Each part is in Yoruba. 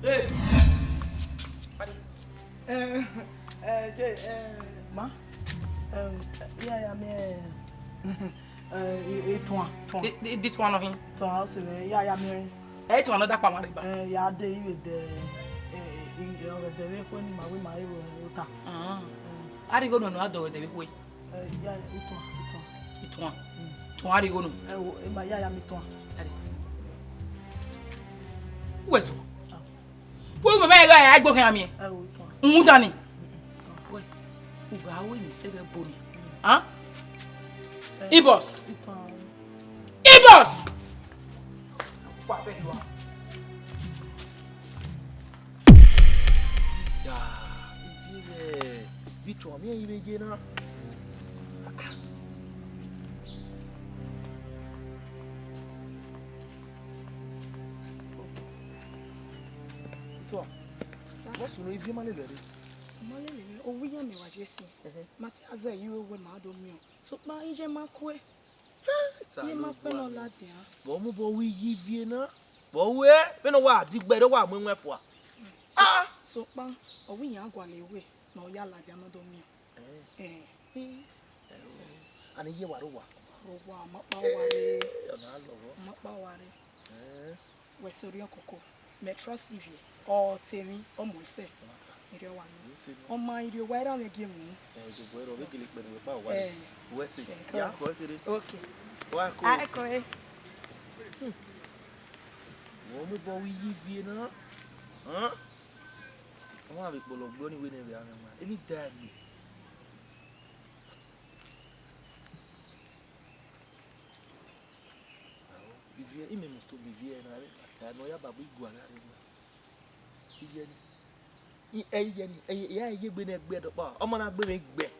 Hey. Ma. Yeah, This one of him. Yeah, me. Hey, to another Pamari. Yeah, they with the my I didn't go to no door the way. Yeah, It one. To how do you go? My yeah, me too. Where's one? Who my guy? I go here. Mudani. Wait. Who are we? Say the bony. Huh? Ibos. Ibos. What you are? Yeah. You told me you begin now. So, what's the review money ready? Money, oh, we are me what you see. Matiaza, you were my domino. So, my agent, my quay. You my penal latia. Bomu boy, give you now. Boy, we know what, dig better one when we're for. Ah, so, bang, or we are going away. No, yalla, no domino. And a year what over. Oh, wow, my power. We're sorry, Coco. Me trust TV or Timmy or Moise. On my dear, why don't you give me? Where's it? Yeah, okay. Why, I agree. Woman, boy, we give you now. Huh? I want to be full of running with every animal. Any daddy. If you must be here, I know your baby go. Yeah, you've been a bed of bar. I'm on a big bed.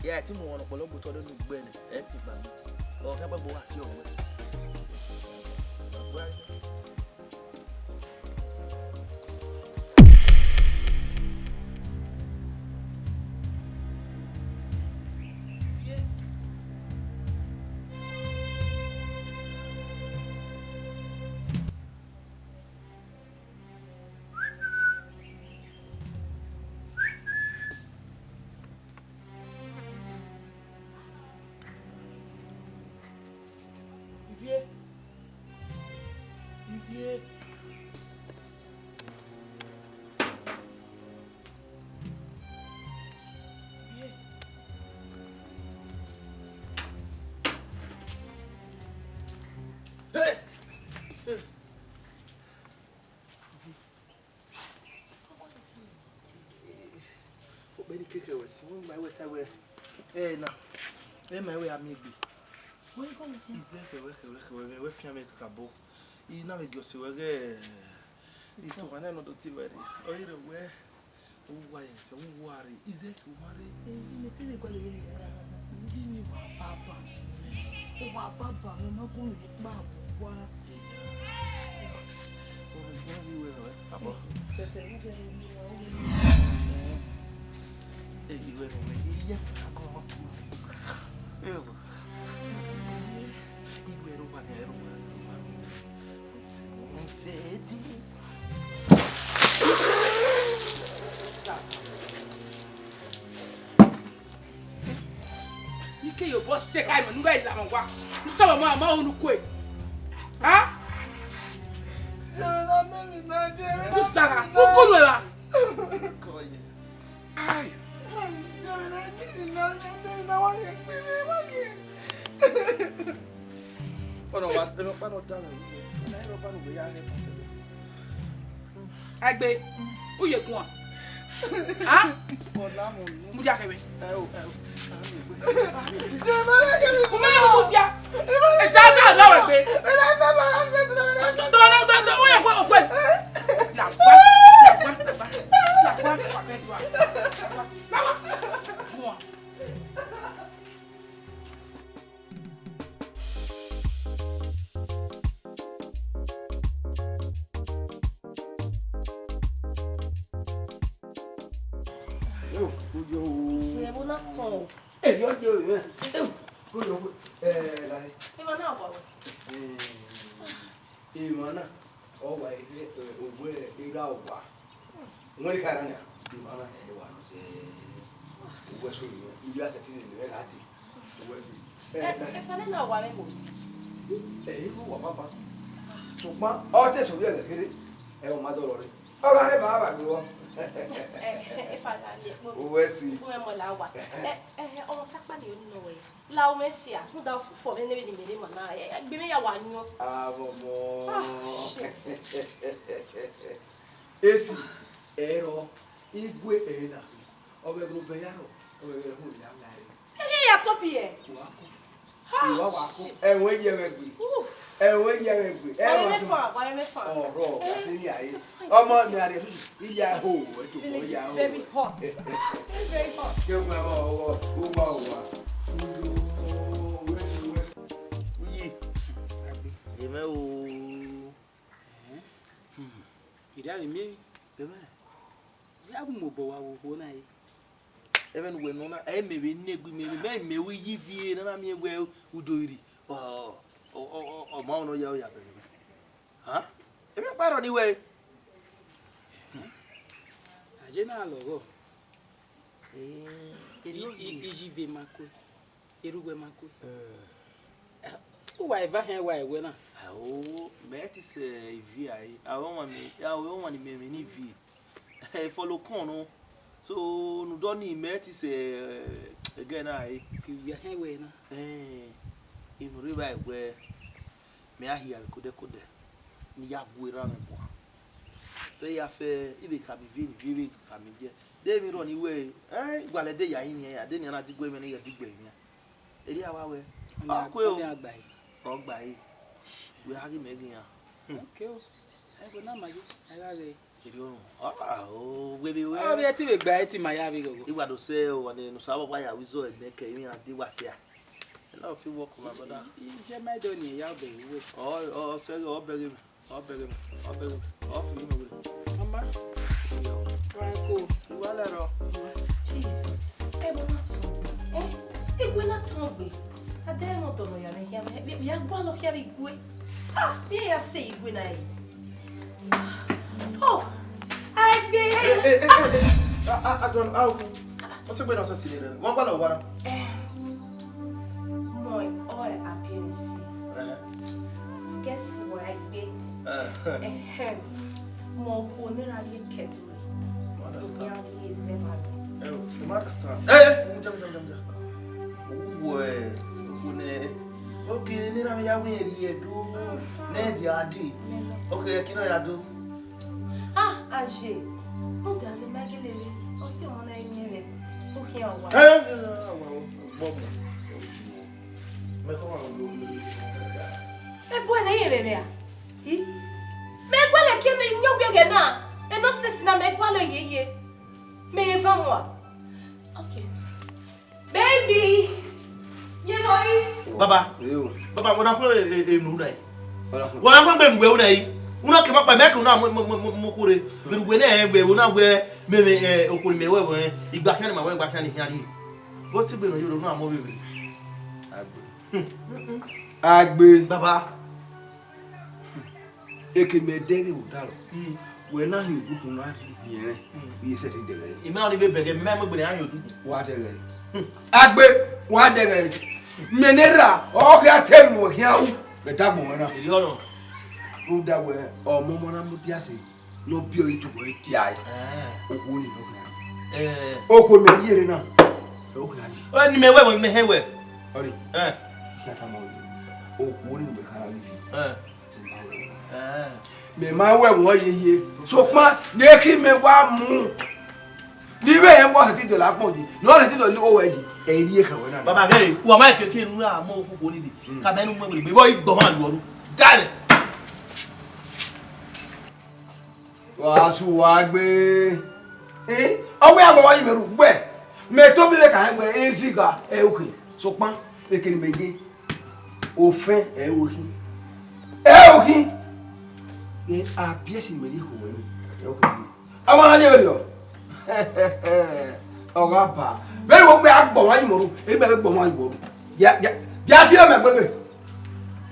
Yeah, I think we want to follow but I don't know bed. Or have a boss your way. My way, hey, now, my way, I may be. Where you going? Is that the work? If you make a book, you know, you see where you took an another TV. Or either where, why, so worry. Is it worry? Papa. Oh, Papa, I'm not going to Papa. You can your boss sick. I'm a guy. I'm a wax. Some of my own quick. Huh? Who's that? Who could that? Aye. Oh no, what? No, not done. Agbe, who you going? Huh? Mudia kebe. Mudia. Exactly, no Agbe. Don't. Where you going? La quoi? Hey, yo. Go. Hey, man, now, boy. Hey, man. Oh, why, where Idowu. When you can't, you want to say, what's you have to tell you, what's it? Panela, what I go. Papa. So, my artist will get it. And my daughter. Oh, I have a go. Where's he? Oh, Takman, you know it. Lao Messia, who's out for anything in the name of give me a one. Esi, Ero, Igwe Eda, over Groveyaro, over the whole young lady. Hey, a copy. And when you're angry, and when you're angry, why am I far? Oh, wrong, I see ya. I'm on the Yahoo, very hot. Very hot. Kill my even when no I may be may we give you and I'm here well who do it. Oh, Mount Yaya. Huh? If you're part anyway. A general logo. Ijive Mako. Iruwe Mako. Who I ever hear why when I Metis VI. I want to make me V. Follow Cono. So, no don't need Metis again. I give your hand when in river where may I hear could Nia Buiran. Say, I fear if it can be very coming here. David on your way. Well, a day I in here, I didn't have to go in a big way. Eddie, our way. I will by. Wrong by. We are making a okay. I will not make it. I rather. Oh, we will be a TV by it in my area. You want to say, when the Nosayaba we saw a make a was here. And if you walk over that, you might don't need your baby. Oh, say, oh, beg him, oh, beg him, oh, beg him, off you. Mama, Franco, well, Jesus, I will not talk. It will not talk me. I dare not know you are here. We are one of your good. Ah, may I say when I. Oh, I don't know. What's the way I see it? One by one. My oil appearance. Guess what I did? More only I get okay, never ya win here do. Ned ya di. Okay, kino ya do. Ah, Age. No doubt the Magdalene. Or see on a near. Okay, all right. Me buona ire there. Me quale che ne nyobe na. E no se na me quale ye. Me va moi. Okay. Baby. You know Baba. Baba, what happened to you? What happened to you? Una ke mapa make una mo kure be we na egbe we na we me okuri me we igba kan ma we igba kan hian yi what be no you no amo be Agbe baba ekemedere udalo we na hin gugu na yen bi se ti dere ime oni be bege me mo gbe an yodu wa dere agbe wa dere menera o ka tem wo hian be dagbon na iri ono Uda we or Momona Mutiasi, no beauty to go tia. Okuni, Oko me here now. Only me where me hewe. Only, Shatamon. Okuni the Caralifi. Me my way was here. So, ma, near me one moon. Leave him what I did the last morning. Not I did a little way. A year, Baba, hey, who am I kicking? More who will be. Cabin will be boy, Boman. Got it. Wasu agbe owo agbo wa yimeru gbe me to bi le kan gbe enziga okin so pan pekini meje òfin okin a pièce me li ko we okin awon aje we yo oga ba be wo gbe agbo wa yimeru e be gbo wa yimeru ya ti le me gbe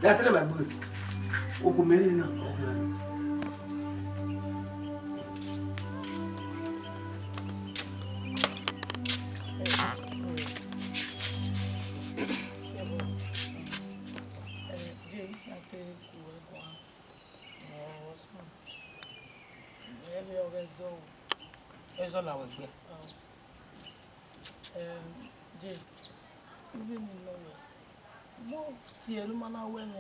ya ti le me gbe o ko mere na is all our way. Jay, you know, more see a man when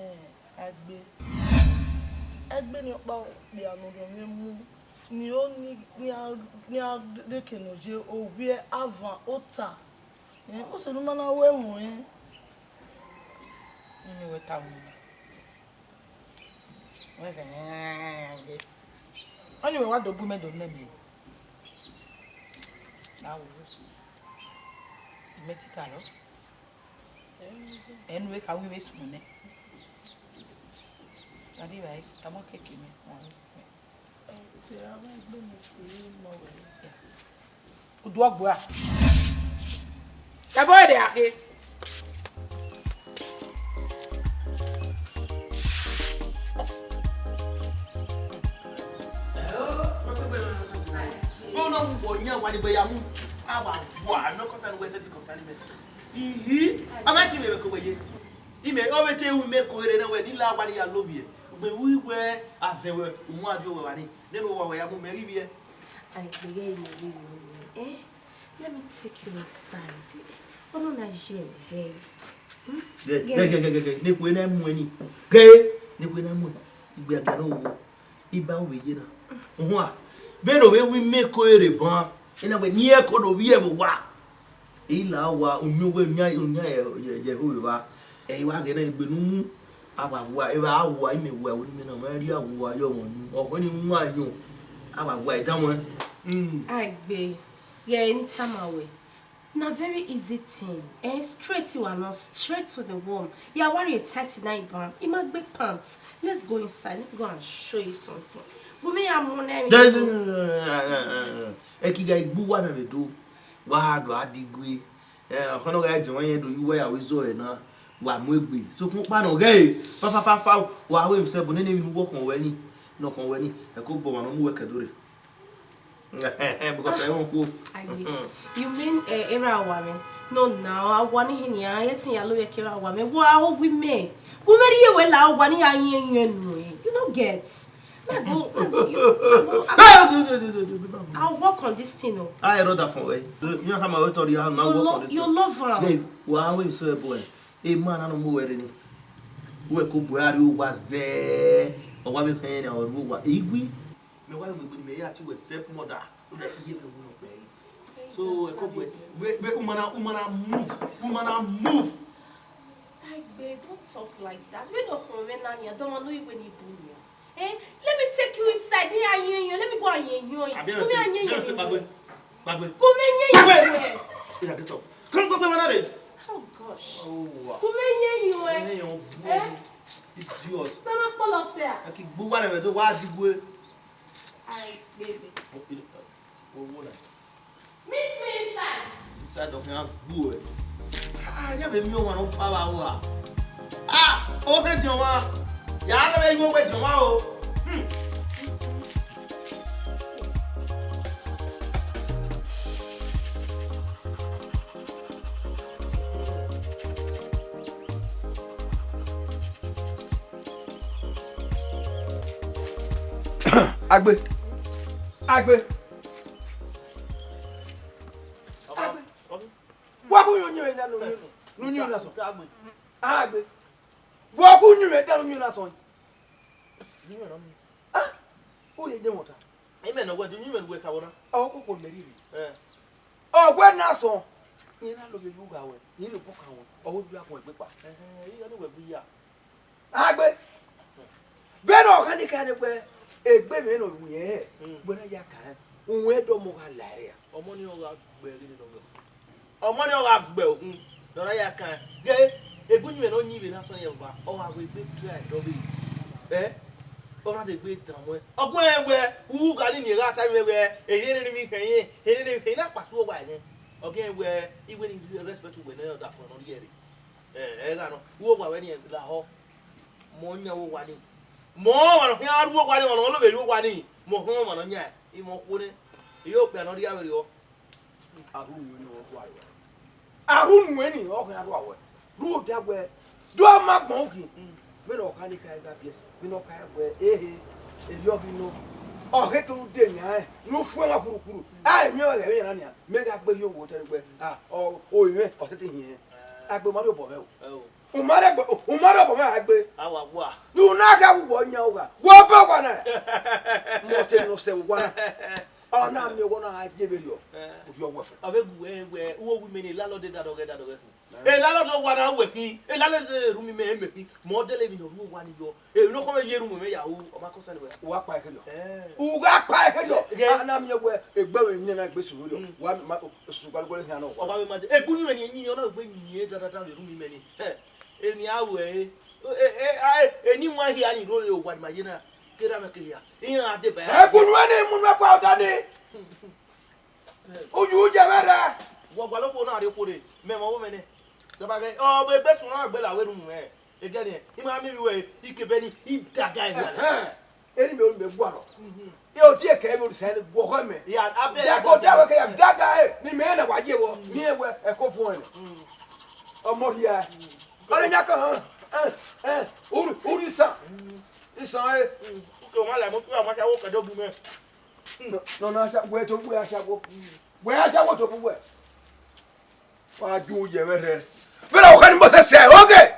Agbe ni ọ̀pá bí ànúdọ̀ mi mú ni ó ní àrékènòjé òwe àvàn ọ̀tà ó sì ní máa wẹ́ wọ̀n yẹn. Ní ìwé táwọn wọ́n ṣe ní wọ́n ní ìwé wá dọ̀bú mẹ́dọ̀ nẹ́bi láwọ̀ ìmẹ́ títà lọ ẹnu wé kàwé wé sùn ní. Adi vai, tamo keke mi. O do agbo a. E boy de ake. Go no wo nya wa de be ya mu. Aba wa no kosa no we se ti kosa ni me. Ihi, ama ti me ko weye. Ime o we te wu me ko ere na we ni la wa ni ya lobie. But we were as they were Umwaju Wani, then we were Mary. Let me take you inside. Oh, no, Nigerian. Gay. Nikwena Mweni. Gay, Nikwena Mwen. Ibe agano. Iba wejena. Owa. Veno we make a bon. In a way near kodo we ever wa. Ila wa unyuwe nya Jehovah. Ewa gena ibenu. Awa eba awa ime wa woni na mari awa yo won o ni mu anyo awa idan won Agbe yeah anytime away na very easy thing straight you are not straight to the womb you are wearing a 39 band it might be pants let's go inside let me go and show you something go me amone ki ga igbu wa na do wa do adigwe kono ga je won yen do you wear we zo e na wa mu egbe so kun pa na ga e fa wa we se bo ni mi wo kan we ni no kan we ni e ko bo wa no mu we kadore because I won't go. You mean era woman? No, now I want him here. I think I love your woman. Wow, we may. Go marry you well. I want you don't get. I'll work on this thing. I wrote that for way. You know how my authority now work on this. You love her. Wow, we so boy. A man I don't know where any. We ko buari was there. Or what we can or what igwi. Me why we be here to stepmother. So we move. Hey, babe, don't talk like that. We don't want to know when you let me take you inside. Let me go and hear you. Come go back. Oh gosh. Oh. It's yours. I keep whatever do what you Baby. Meet me inside. Inside of your good. Never knew one of our. Open your mouth. Y'all go with your mouth. Agbe. Wa ku nyu me da no nyu na so. Agbe. Wa ku nyu me da no nyu na so. O ye je mota. Ime na wedu nyu me we ka wona. O ko meriri. O gwe na so. Yin na lo be yu ga we. Yin lo poka won. O wo bi akon egbe pa. Yi no we bi ya. Agbe. Be no kan ni kan egbe. Egbe mi no wu ye. Gbe na ya kan. Ohun edo mo ga lare. Omo ni o ga gbe ri ni no. Omo ni o ga gbe ohun. Dora ya kan. Ge egunyu me no nyi be na so ye ba. O wa we gbe try do be. Ora de gbe tan mo. Ogun ewe wu ga ni ra ta we eye ni mi kan yin. Eye ni mi na pasu o wa ni. Ogun ewe iwe ni respect we na da for no ye ri. Ga no. Wo wa we ni la ho. Mo nya wo wa ni. Mo wa no ya ru wo wa ni won lo be ru wa ni. Mo ho mo no nya. I mo ku ni. Yo pe no ri awere o. Arunwe ni o do ayo. Arunwe ni o kan ado awo. Ru da gbe. Do ma gbon ki. Me no kan ni kai ga pies. Me no kai gbe ehe. Eyo bi no. Oh, get to dinner. No fool of Kuru. I know that make up with your water. Oh, you are here. I go mother boy. Umara, Our you not have one yoga. What about one? More no say one. Oh, now you're gonna give you your weapon. I where women lalo did that already. A lalo no one hour working, a lalo room me, more delivering of one you know how a year room may or Marcos anywhere. What by who got by and I'm your way a going in like this. One super going to know. A good you know when you that are room many. Any hour, anyone here, you know what my dinner. Get up here. In our debate. I could run him about that. Oh, you Jamara. What are you putting? Memo woman. The bag. Oh, my best one, Bella, wait a minute. Again, he might be away. He can be eat that guy. Any will be one. Your dear cable said, walk on me. Yeah, I bet I got that guy. The man of what you were near where a couple. Oh, more here. Oh, who is that? It's all no, where to where I shall go. Where I shall go to where? Why do you ever? But I must say, okay.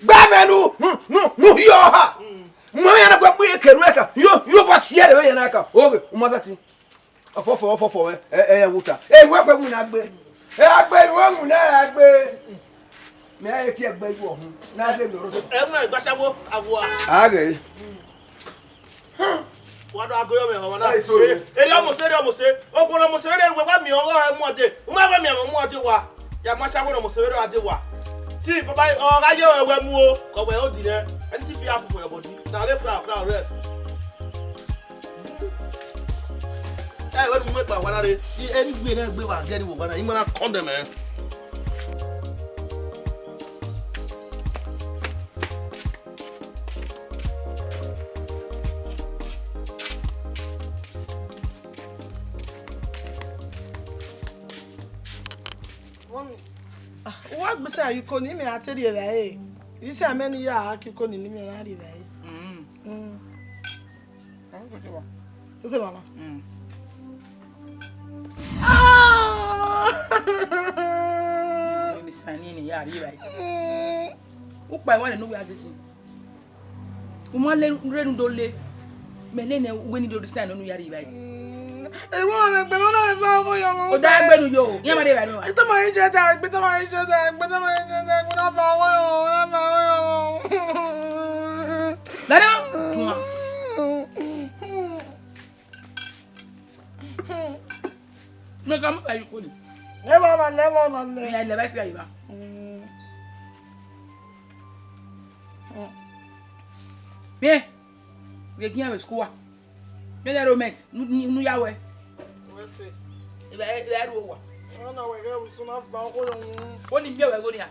Babanu, no, you are. Moyana go be can work. You was here the way and I can. Okay, mother. For water. Hey, where we not be? Hey, I bet one now. May I take by you? Now, I'm not Basabo. I what do I go over? I saw it. It almost said, oh, what almost said, we want me all more day. Whoever me more do what? Yamasa almost said, I do what? See, Papa, oh, I know where more, go well dinner, and if you have for your body. Now, let now rest. I won't make my one of it. Any minute we are getting one. I'm going to condemn man. What beside you couldn't me? I tell you that. You say many years you couldn't me. I did that. Who by one and no way as this? Woman, Rendole, Melena, when you do the stand on your right. I want to be on Oh, that better you. Yamada, it's my jet, but my jet, but my no, come by you. Never say you. Yeah, we can't have a school. You never met. No, Yahweh. If I had over. Oh, no, we're going to have What in your way?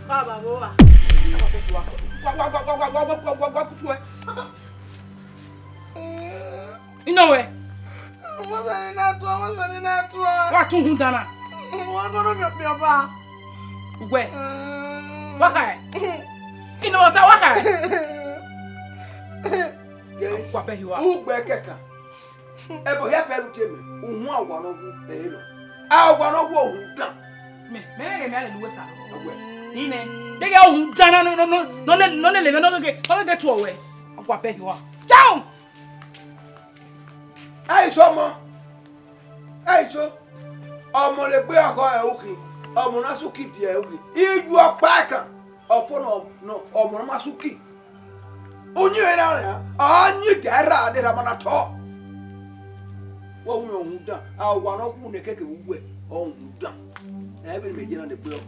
Baba, go. You know where? What's in that? What to who done? What going to be about? Where? What? You know what's a what? What you are? Who back a Ebo ya pelu temi, uhu awano gu eno. Awano gu ohu dan. Me do weta. Ni me. They get ohu dan no get to away. Akwa pe you are. Down. Ai so mo. Ai so. Omo le gbe ako e oki. Omo na so ki bi e oki. Iju opa kan. Ofo no omo na so ki. Onyi we na ya. Anyi dara de ra mana to. What we on down? I want to go and take a way on down. Every begin on the bill.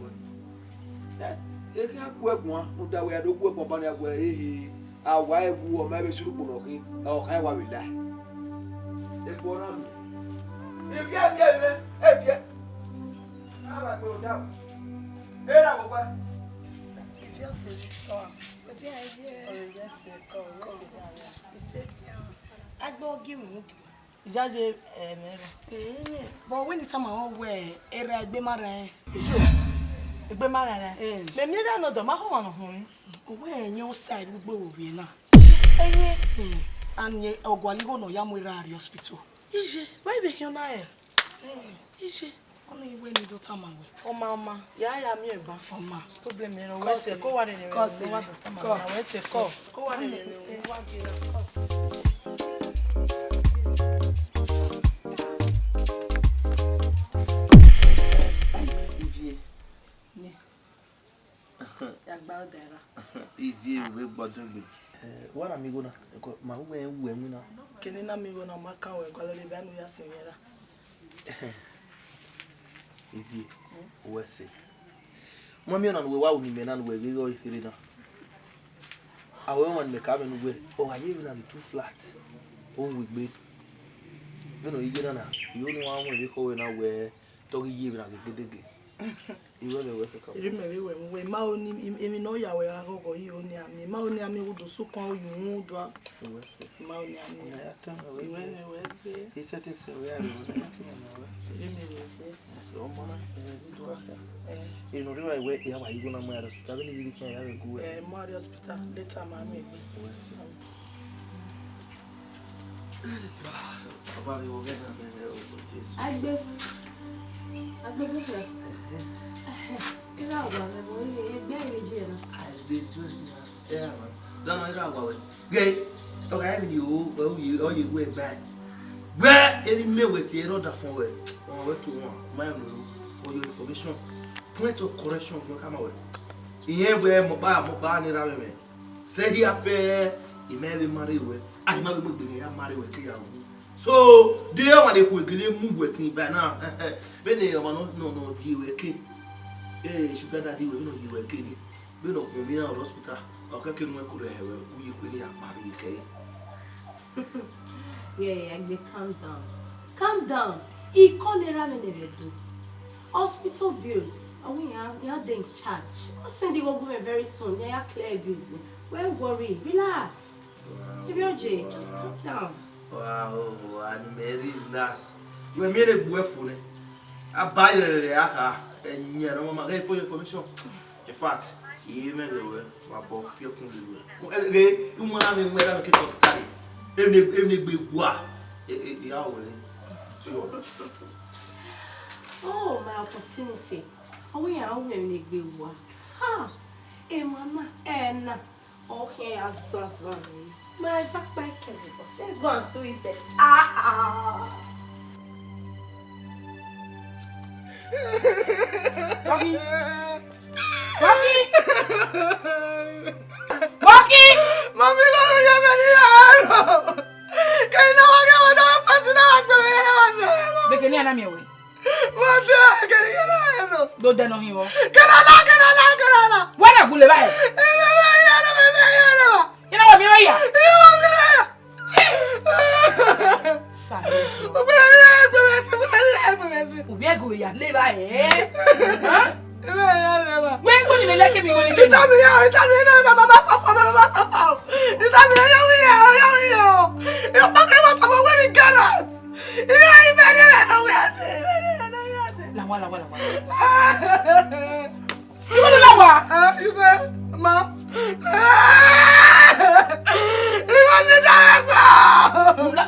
That you can't work one, that we are the work of our way. Our wife who are maybe super okay, or how we die. If one of them, if you have, how I go down. Era papa. If you say so, but the idea. Oh yes, come. He said, "I go give him." Jáde But when the time I wear, era Agbes mara. Agbes mara. Me mi ra no do ma ho wa no ho yin. When your side we go be na. And ye ogwaligo no yamwera hospital. Ije, why be here na e? Ije, only when you do tama we. Oma, ya mi egba. Oma, problem me no we se ko wa ni we. Ko we se ko. Ko wa ni we wa gi na. Ivie we gbodogbe. Wa na mi go na. Ma wo en wu emu na. Kini na mi go na ma kan we gwalo le ba nu ya sinira. Ivie. We se. Mo mi na we wa uni me na we ge go ikiri na. Awe won me ka me nu we. O aye mi na too flat. O we gbe. You know ige na. You know wa won we ko we na we to ye mi na gedege. You know we ka. Remember we ma oni emi no ya we agogo yi oni ami. Ma oni ami wo do so kan oyun do. We se. Ma oni ami. Na ya tan we. We be. He said se we are Remember se. so mo na do e no riwa we ya wa igo na mo ya hospital ni bi kan ya we go e. Mo hospital later ma mi gbe. We se. Sabe o vega o Jesus. Agbes bebe. Ira wa me mo ni egbe meji na. I dey do ya man. Da no ira wa we. Gay. O ga mi o you we bad. Where any me we ti ero da fun we. Won we to won. My no for your information. Point of correction no come we. Iye we mo ba ni ra me. Say he affair he may be married we. And he may be married we ke ya. So, do you want to go and work me by now? When you no deal with it. Eh, sugar daddy will know you were kidding. We don't come in our hospital. Or can we could have you could have Yeah, calm down. He called the ramen do. Hospital bills. And we are in charge. I'll send you government very soon. They are clear busy. Don't worry. Relax. TBOJ, just calm down. Wow, and Mary Nas. You made a boyfriend. I buy the and you know, my for information. The fact, you may go above your country. You want to be where I can study. Every big wa. Oh, my opportunity. Oh, we are only a big one. Ha! Mama, okay, I'm so sorry. My back let's go and do it then. Rocky! Mami, no ya me que no va a quedar fácil nada. De que ni a mi abuelo. Mata, que ni no. ¿Dónde nos íbamos? Que la. Buena, culebra. You know what me vaya? Ubia go ya le ba When go ni le ke mi go ni ke. Mama safa. You pack what am when you get out. La. You want to lawa? You say, ma. You want to die?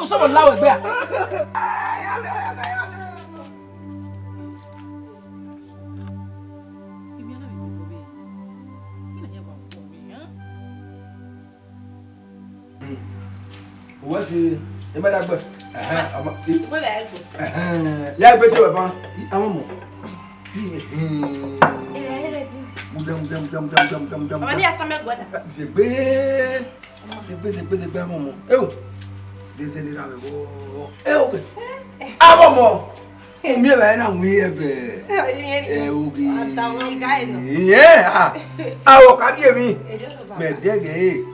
Uso mo lawa gbe. What's it? You better go. Where I go? Yeah, but you are I'm Mama, ya sama gwada. C'est bé. Oh. Désolé là mais bon. OK. Ah maman. On mieux va na oui OK. Yeah. Ah o ka die mi. Me dege.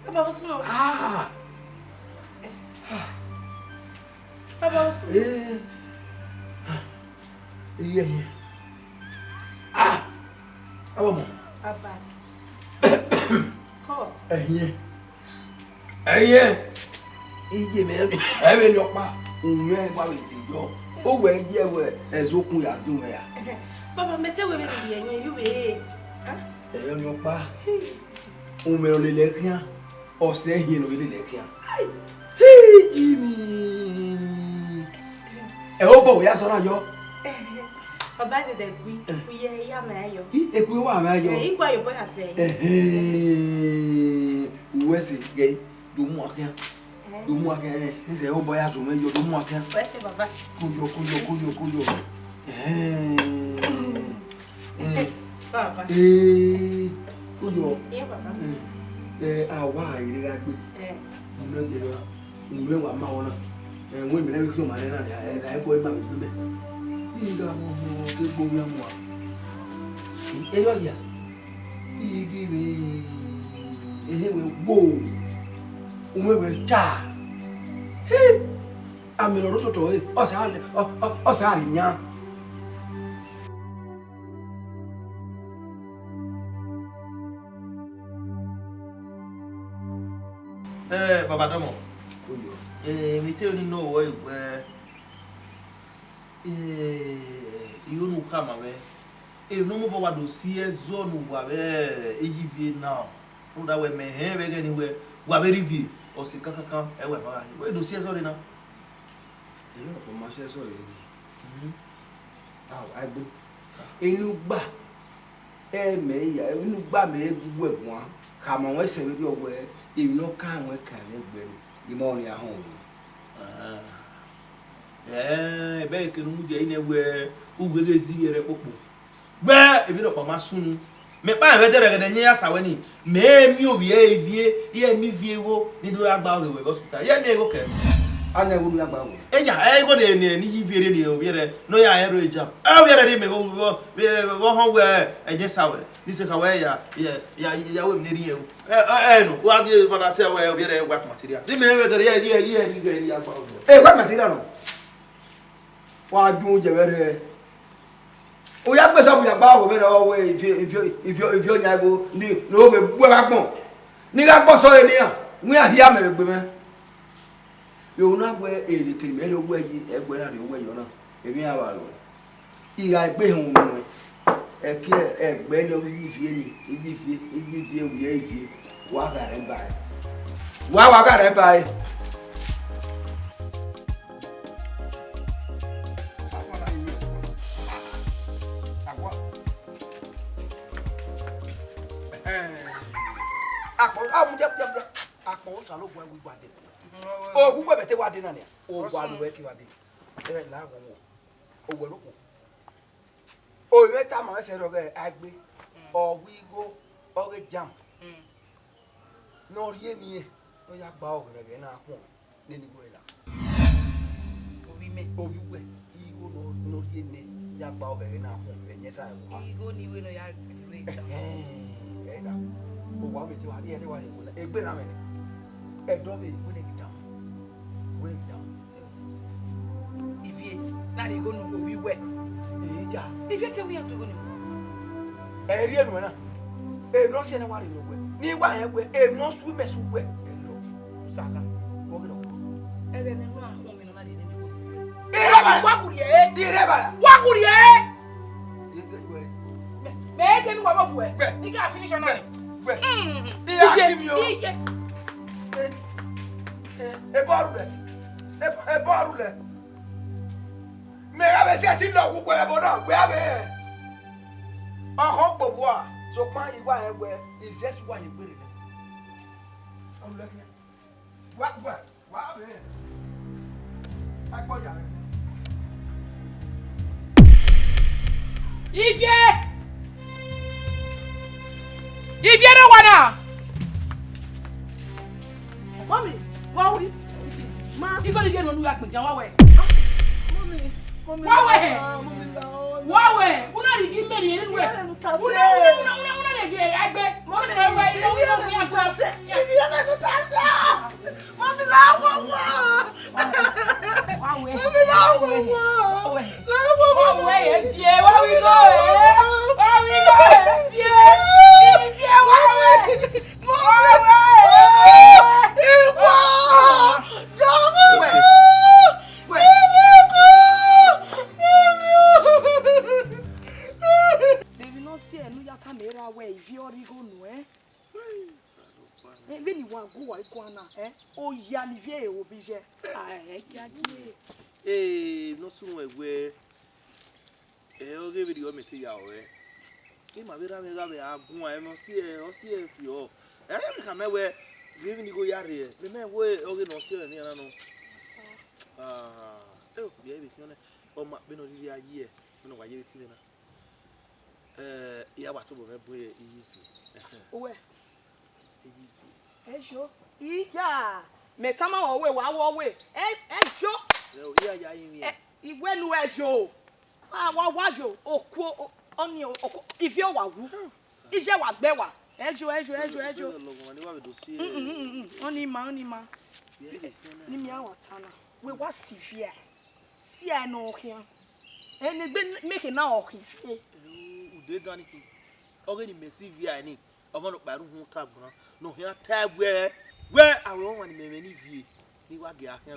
Papa, what's wrong? Ah. house. Yeah. Ah. Amo. Abba. Call. Ije me ebe ni opa. Unwe wa we de yo. O we je we ezokun ya zun ya. Baba mete we be di eyan yu we. Eyo ni opa. O me o le lekian. O se yin o le lekian. Hey Jimmy. E o bo ya so na yo. Baba de gbi. Uye ya ma yo. E ku wa ma yo. Igwa yo boy ase. Uwe se ge do mu akan. Do mu akan. Se o bo ya so me yo do mu akan. Wese baba. Kuyo. Baba. Kuyo. Yeah baba. Awa ire ga gbe. Mo je lo. Mo wa ma wona. We mi na wi ki o ma na na e boy ma mi me. Iga mo ke gbo ya mo. Eyo ya. Igi mi. We gbo. We cha. He. Ami lo to to o sa ri nya. Baba Domo. Mi te oni no wo you no come away. No mo wa do si zone wa be ejivie now. No that we me he be get anywhere. Wa be review o si kankan e we fa. We do si zone now. Ilo ko ma se so yi. Agbe. Inu gba. Me ya inu gba me gbugbo egun. Ka mo won se bi owo emi no ka won ka me gbe ni mo ri ahun. Be ke nu je ine we ugwege zigere popo. Gbe ebi do pa ma sunu. Me pa e betere gede nya sawe ni. Me mi o wie evie, ye mi vie wo ni do agba we hospital. Ye mi ego ke. Ana ewu ya gba wo. Eja ego de ni yi viere ni o viere no ya ero ejam. E viere de me wo ho we eje sawe. Ni se ka we ya we ni ri ewu. No, wa di bana te we viere wife material. Ni me betere ye ni agba wo. Wife material no. Wa dun je bere. O ya gbe so bu ya gba wo me no we if you nya go ni no be bu ba gbon. Ni ga gbon so eniyan. Wi ahia me gbe me. Yo na gbe ere kiri me ro gbe yi egbe na re owo yo na. Emi awa lo. Iga egbe hun mo. Eki egbe lo yi fie ni, yi fie wi e fie. Wa ga re bai. Wa ga re bai. Akpo sa lo gwa wi gwa de. O gu gwa bete wa de na ne. O gwa lo we ki wa de. La wo wo. O we lo ko. O we ta ma se ro ge agbe. O wi go o ge jam. No rie ni e. O ya gba o ge na hun ni ni go ila. O wi we. I go no rie ni. Ya gba o ge na hun be nya sa wo. I go ni we no ya we jam. Eda. O wa me ti wa ri e wa ni go na. Egbe na me. Edo be we ni down. We down. If you na dey go no go we we. Eja. If you can we have to go no. Eri enu na. E no se na wa ri no we. Ni wa yen we e no su me su we. E lo. Saka. Wo gelo. Ere ne no ahun mi no na dey go. Ire ba. Wa kuri e. Ire ba. Wa kuri e. Yes we. Me ke ni wa bo bu e. Ni ka finish on na. We. Iya kimi o. E boru le. Me ave se ti lo ku e bo na, gbe ave. Ohun gbobo a, so pan iwa yen gbe, is wa yen gbere le. O lo ki. Wa ave. Agbo ya. If no wanna. Mommy, what we? Ma. You go to get no yak me, wa we. Mommy. Wa we. Una di give me ni we. Una dey get agbe. Mommy, we. Mommy, la wo. no soon where I'll give you a material. My very I'm see if you I come away giving you go yard. The man way okay no still near no. Oh, baby, oh, my Benodia year. No, why you feeling? Yeah, what over easy. Where? Sure. Yeah. Metama away, wow, away. Sure. Yeah, When were you? Ah, what was you? Oh, on you. If you are who? Is your what there? Ejo. Only ma. Nimia watana. We was severe. See, I know him. And it didn't make it now. They done it already. Messy via any. I want to buy room tab. No, here tab where I won't want many view. You are getting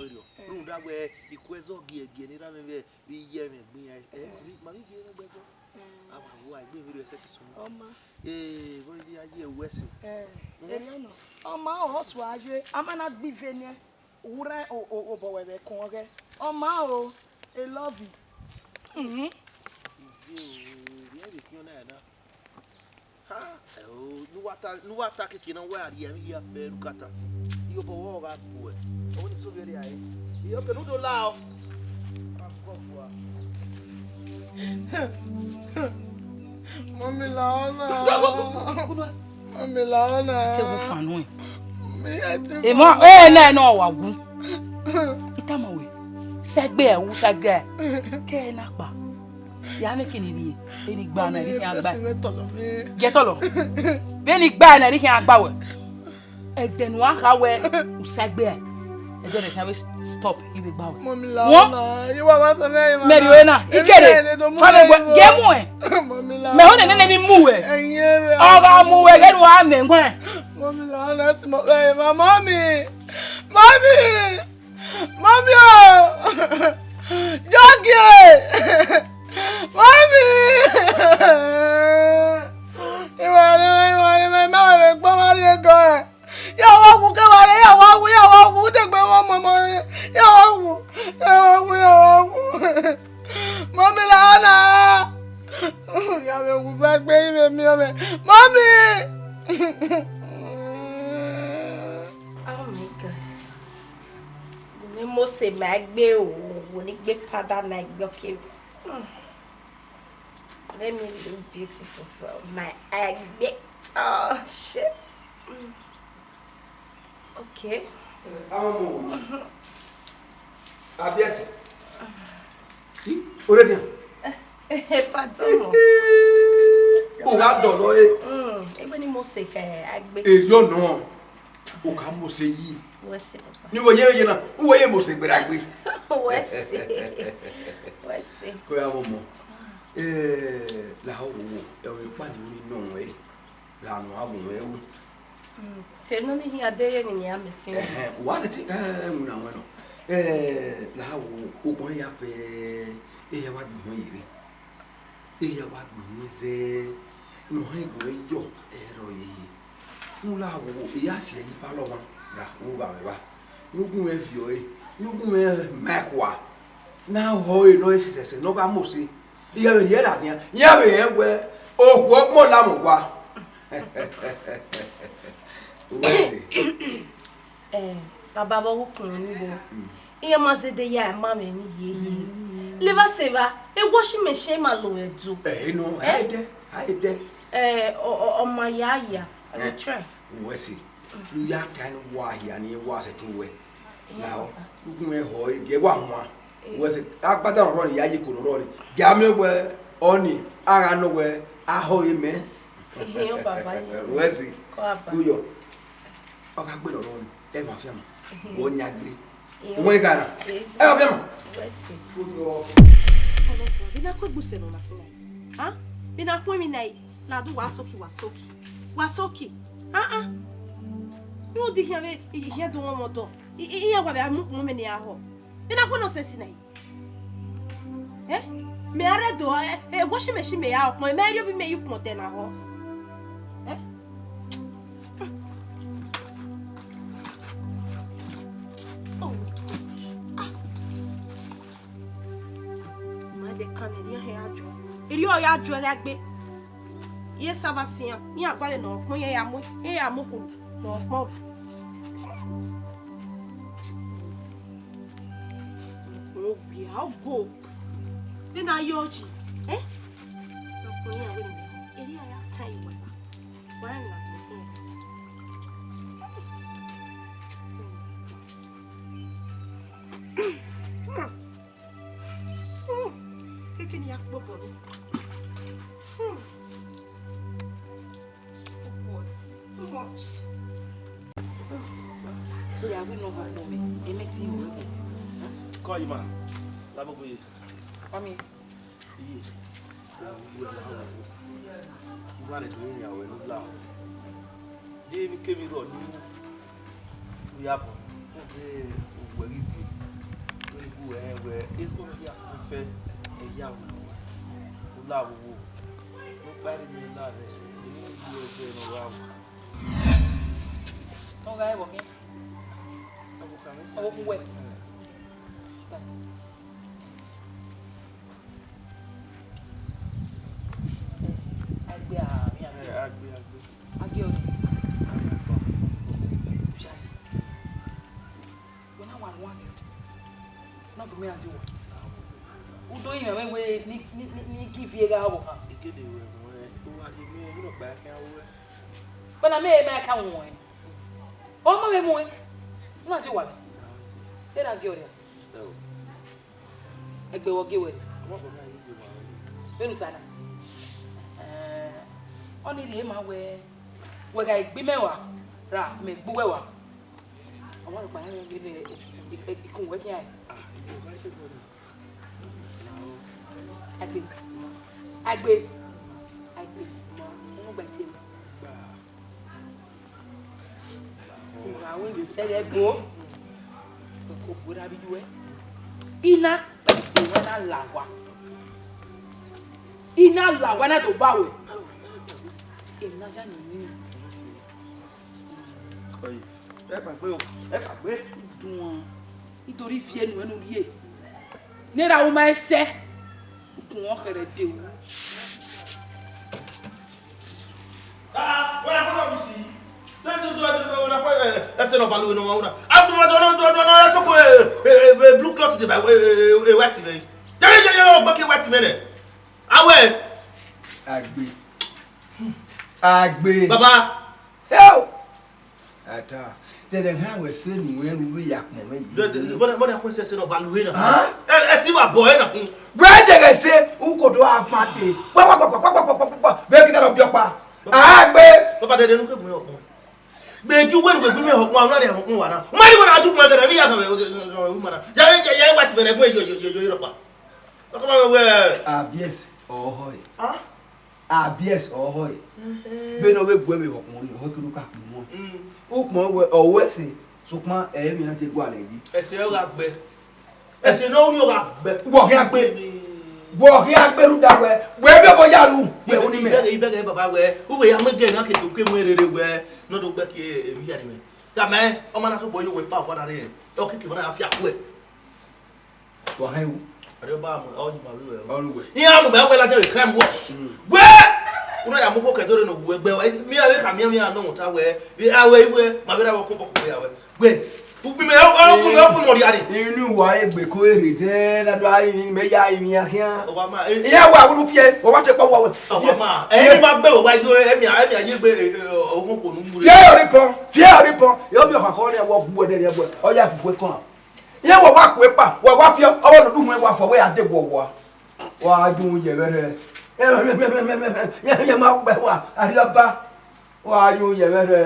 room that way. The question gear, we hear me. Mammy, I give you a set of what is the idea, Wessie? Oh, my horse was you. I'm not be venue. Ura or boy, Conge. Oh, Mao, I love you. No attack it, you know where the enemy have look at us. You go walk up, boy. Oh, it's so very high. You have to do loud. Mommy Lana. Mommy Lana. Te wo fanu e. E mo na no wa gun. Itama we. Sagbe e wu sagbe. Ke na pa. Ya me kini ri. Eni gba na ri kan gba. Get tolo. Be ni gba na ri kan gba we. E denu aka we usagbe e. E je dey can stop if we gba we. Mommy Lana. You wa so na ma. Meri we na. Ikere. Fale gbe gemu e. Mommy Lana. Me ho ne mi mu we. Enye. Oga mu we genu wa me ngwan. Mommy Lana si mo be ma mommy. Mommy oh. Jogi. Mommy! You are my mother, Bamaria guy. You walk, take my mama. You Mommy Lana! You will back, baby, Mommy! Oh my God. You must say, Magbe, when it get pada like okay. Let me look beautiful for my egg. Oh shit. Okay. Abiasi. Already. Pardon. O ga dolo e. Even mo say agbe. E yo no. O ka mo se yi. What's it, Papa? Ni wo ye na, wo ye mo se gbiragbe. What's it? Ko ya mo mo. La ho wo e o pa ni no e. La no agun e wo. Te no ni hi ade ni ya metin. Wa le ti na wo no. La ho wo o ya fe e ya wa gbon yire. E ya wa gbon se no he go e yo ero ye. Nula wo e ya se yi pa lo wa. Ra wo ba me ba. Nugun e fi o e. Nugun e mekwa. Na ho e no e sese no ga mo se. Iya we ye da ni. Ya we e we o wo mo la mo gwa. Baba bo kun ni bo. Iye ma se de ya ma me mi ye. Leva seva, e washing machine ma lo edu. No, I de. O ma ya. I try. We see. You ya kan wa ya ni wa se tin we. Now, nugun e ho e ge wa nwa. We se agbata ro ni ya yi ko ro ni. Ga me we oni ara no we aho e me. Baba. We see. Ko aba. Kuyo. O ka gbe lo ro ni. E ma fi am. Wo nya gbe. Ngwe kana. Afema. Wesi. Bina kwa guse no mafina. Ha? Bina kwa mi nai. Na do wasoki. Wasoki. No di here do one moto. Iya kwa be amu me ni aho. Bina kwa no sense nai. Me are do washi me shi me ya okmo me rio bi me yup mote na ho. Eri o ya jo ya gbe ye savatian ni agbale na opon ye ya mo ko na opon o bi how go then ayoji opon ye we ni eri ya tai wa na kekeni ya popo Yeah, we know how to make it. Call you, man. Love you. I mean, You want to do it now, we're not. David came in on you. We have where you go, where it's going to be a fair and young. Love you. Nobody may not. You around. okay, okay. I walk away. But I may make a one. Oh, my boy. Not you one. Then I'll give it. I go give it. Benutana. Only the Emma where I be mewa, ra, make buewa. I want to find a cool way. I be. When you say that go, would I be doing? Ina, when I lawa. Ina la when I do bow. Imagine me. Nítorí fi ẹnu ẹnu yé nira o máa ṣe kun wọn kẹrẹ dé o. Wọ́n á kọ́kọ́ bí sí ẹsẹ̀ náà balùwẹ̀ náà wọ́n náà ẹ sọ́kọ̀ blue cloth dé báyìí white rẹ̀ jẹ́jẹ́jẹ́ ọgbọ́kẹ́ white mẹ́rẹ̀ awẹ́. Agbe. Baba. Hell. Ata. Tẹ̀lé hàn wẹ̀ sẹ́ nu wẹ́n wí yà kùn mẹ́ yìí. Bọ́dà kún ẹsẹ̀ náà balùwẹ̀ náà. Ẹ sì wà bọ̀ ẹ̀ náà. Wẹ́n jẹ̀gẹ̀ sẹ́ ukodo àpàdé pàpàpàpàpàpàpà bẹ́ẹ̀ kí tẹ̀lé ọ̀bí ọ̀pá. Agbe. Bàbá dẹ̀dẹ̀ nù kẹ́kùn ọ̀pọ̀. Gbẹ̀gí wẹ́n gbẹ̀gbẹ̀ mi ọ̀pọ̀ àwọn ọ̀rẹ́ ọ̀pọ̀ wà náà. Má ní kò náà tún mọ̀gẹ̀rẹ̀ mi yà kàn jẹ́ wà tìmẹ̀rẹ̀ fún èjò ìrọ̀pà. Abies ọ̀họ́ yìí. Abies ọ̀họ́ yìí. Bẹ́ẹ̀ náà wẹ́ gbọ́ mi ọ̀pọ̀ ní ọ̀họ́ kí ló kà kún mọ́. Ó pọ̀ ọ̀wọ́ ẹ̀sìn sọpọ́n ẹ̀mí náà ti gbọ́ àlẹ́ yìí. Ẹ̀sìn ẹ̀rọ àgbẹ̀. Ẹ̀sìn náà ó ní ọ̀rọ̀ àgbẹ̀. Wọ̀kí agbẹ́rú dàgbẹ́ wẹ́ẹ́ bí ọkọ̀ yàrá wẹ̀ ó ní mẹ́. Ibẹ̀rẹ̀ bàbá wẹ̀ ó wẹ̀ amẹ́gẹ̀ náà kẹ̀kẹ́ òkè mú eré wẹ̀ náà ló gbẹ́ kí èmi yàrá mẹ́. Gàmẹ́ ọmọ náà tó bọ̀ yóò wẹ̀ pa ọ̀pọ̀ náà rẹ̀ ọ̀ kékeré wọn náà fi àkú ẹ̀. Wàhán ewu. Àdéhùn bá àmọ̀ ọ̀ jùmọ̀ wíwẹ̀ ọ̀. Ọ̀rùwẹ̀. Ìyá àmọ̀ bẹ́ẹ̀ wẹ̀ lájẹ́ rẹ̀ crime watch. Wẹ́ wọn yà mú kó kẹ̀tọ́ rẹ̀ nà ògùn ẹgbẹ́ wa mi àwẹ̀ kà mi à náà ta wẹ̀ àwẹ̀ ìwẹ̀ màwẹ̀ wọ̀ kó bọ̀ kó yà wẹ̀ gbẹ̀ gbìmẹ̀ ọkùnrin mọ̀rí àdì. Inú wa ẹgbẹ̀ kó èrè tẹ́ ládọ́ ayé ni mẹ́ yá ìmì àkíyàn. Ìyá wa àwọnú fíẹ́ wọ́n wá tẹ́ pọ̀ wọ́wọ́. Ọ̀pọ̀ máa ẹni máa gbé òwá ẹgbẹ́ ẹ̀mí ayé gbé òun kò ní múre. Fíẹ́ orí pọ̀ yóò bí ọkàn kọ́ ní ẹwọ́ gbogbo ẹ̀dẹ̀ ẹ̀bọ̀ ọjà fìfẹ́ kan. Ìyá wọ̀ wá pé pa wọ̀ wá fíọ́ ọwọ́ lọ́dún mú ẹwà fọwọ́ yà dé wọ̀wọ́. Wà á dún yẹ̀ bẹ́rẹ̀. Yẹ máa gbẹ wà àríyànbá. Wà á dún yẹ̀ bẹ́rẹ̀.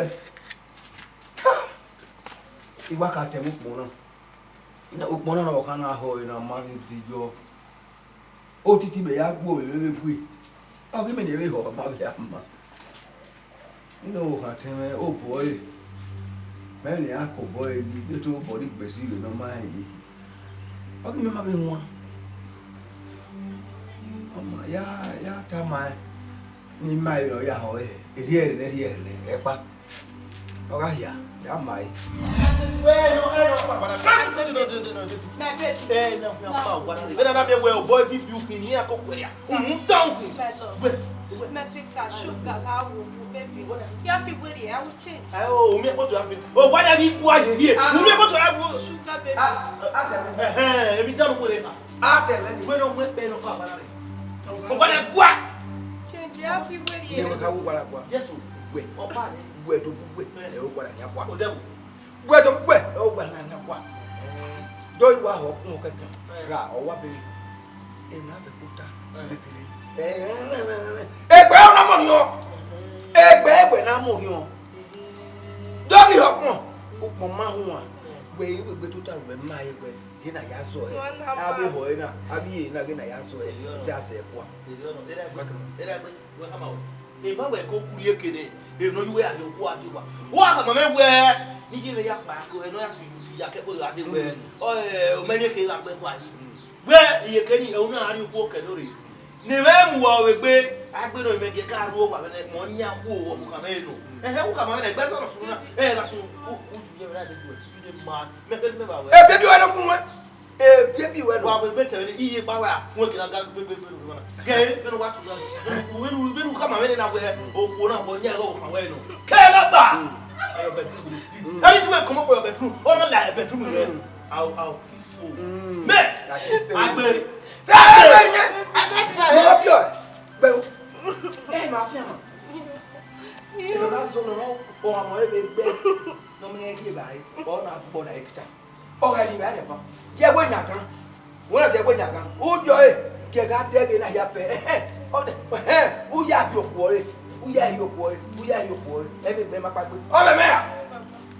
Ìwà kà tẹ̀ mú pọ̀ náà. na ukmona na wakana ho ina mami tijo o titi be ya gbo me gbe o ki me ne be ho ma be ama no ha teme o boy me ni a ko boy ni to body gbesi le no ma yi o ki me ma be won ama ya ta ma ni mai no ya ho riere ne e pa o ga ya mai boy vi biu kini akokweria tan my sweetheart, sugar, how baby. You have to wait here, I will change. Oh, me what to have. Oh, why are you quiet here? Me what to have sugar baby. Every time we we don't wait pay no pa banana. Oh, why are you change, you have to wait here. Yes, we. Oh, pa. We do we. E o kwara nya kwa. O dem. We do we. O gba na nya kwa. Do iwa ho kun kankan. Ra o wa be. E na be kuta. Egbe o na mo ni o. Egbe na mo ni o. Do ki ho kun. O pon ma hu wa. We to ta we ma egbe. Gina ya so e. Abi ho e na. Abi e na gina ya so e. Ja se kwa. Era we kama o. E ba we ko kuri ekene. E no yuwe ade oku ade wa. Wa kama me we. Ni je ya pa ko e no ya fi ya ke bo ade we. O me ni ke la pe kwa yi. We iye keni e onu ari oku ke lori. Ni me mu wa we gbe agbe no me ke ka ru o wa me mo nya ku o mu kama enu. Wo kama me gbe so no so na. La so o je ra de ku e de ma me ba we. E baby we no kun we. Baby we no. Wa we be tele iye ba wa fun ke na ga be na. Ke be no wa so na. We no kama me na we o na bo nya ro kan we no. Ke na ba. Your bedroom will sleep. Anything will come up for your bedroom. Oh, not like a bedroom again. I'll kiss you. Me. I will. Uya yoko every ma pagbe o me me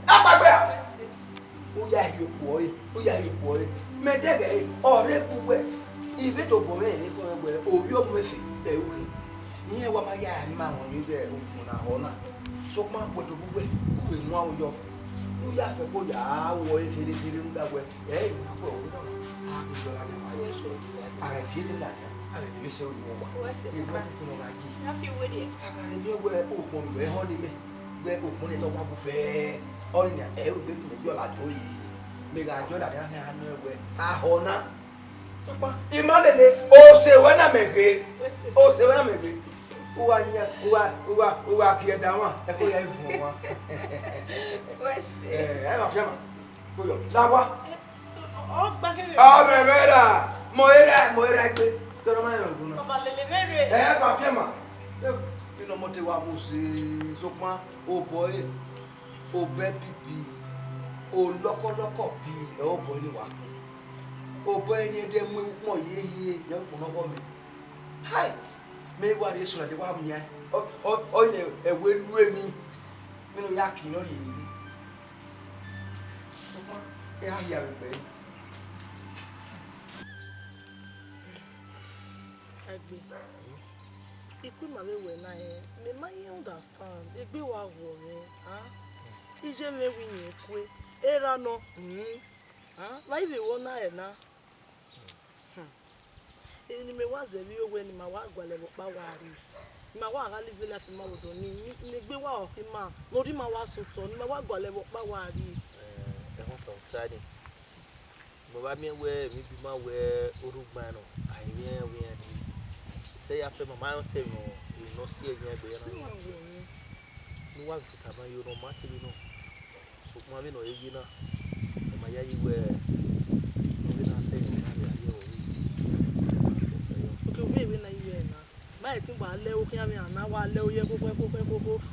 apagbe uya yoko me dege ore bugbe ibe to bo me ni ko egbe oyo mo fe e wi ni e wa ma ya ma won ni de okun na ho na so ma po to bugbe we mu awo yo uya fe ko ya wo e kiri ngagwe e ko o no a ko yo la ma so a fi de la avec Dieu c'est au moment. Ouais, c'est vrai. Na fi we de. Aga ni we o mo we ho ni me. We o mo ni to wa bu fe. O ni e o be ni yo la jo yi. Me ga jo la da ha no we. A ho na. Papa, imalele o se we na mege. O se we na mege. Uwa nya, uwa ki e da wa. E ko ya ifu wa. Ouais, c'est. E ma fiama. Ko yo. La wa. O gba ke me. Ah, me mera. Mo era gbe. Baba lele mere. Pa fiema. Ino mo te wa mo se so pon o boy o be pipi o loko bi o boy ni wa. O boy ni de mu mo yeye ya ko no bo mi. Hai. Me wa re so na de wa mu yan. O ni ewe lu emi. Mi no ya kin no ri ni. So pon e ha ya be. Ikú ma we na me ma understand egbe wa wo me ije me wi yen kwe era no la ibe wo na e na ni me wa ze bi owe ni ma wa gwale bo pa wa ri ma wa ga live life ma wo do ni gbe wa o ki ma lori ma wa so to ni ma wa gwale bo pa wa ri E ho to trade mo ba mi we mi bi ma we orugban no aye we ni say after my mind tell you no see again be na no wa fita ba you no matter you no so kuma be no egi na e ma yayi we be na say na ya ye o okay we na iwe na ma e tin ba le o kian mi ana wa le o ye koko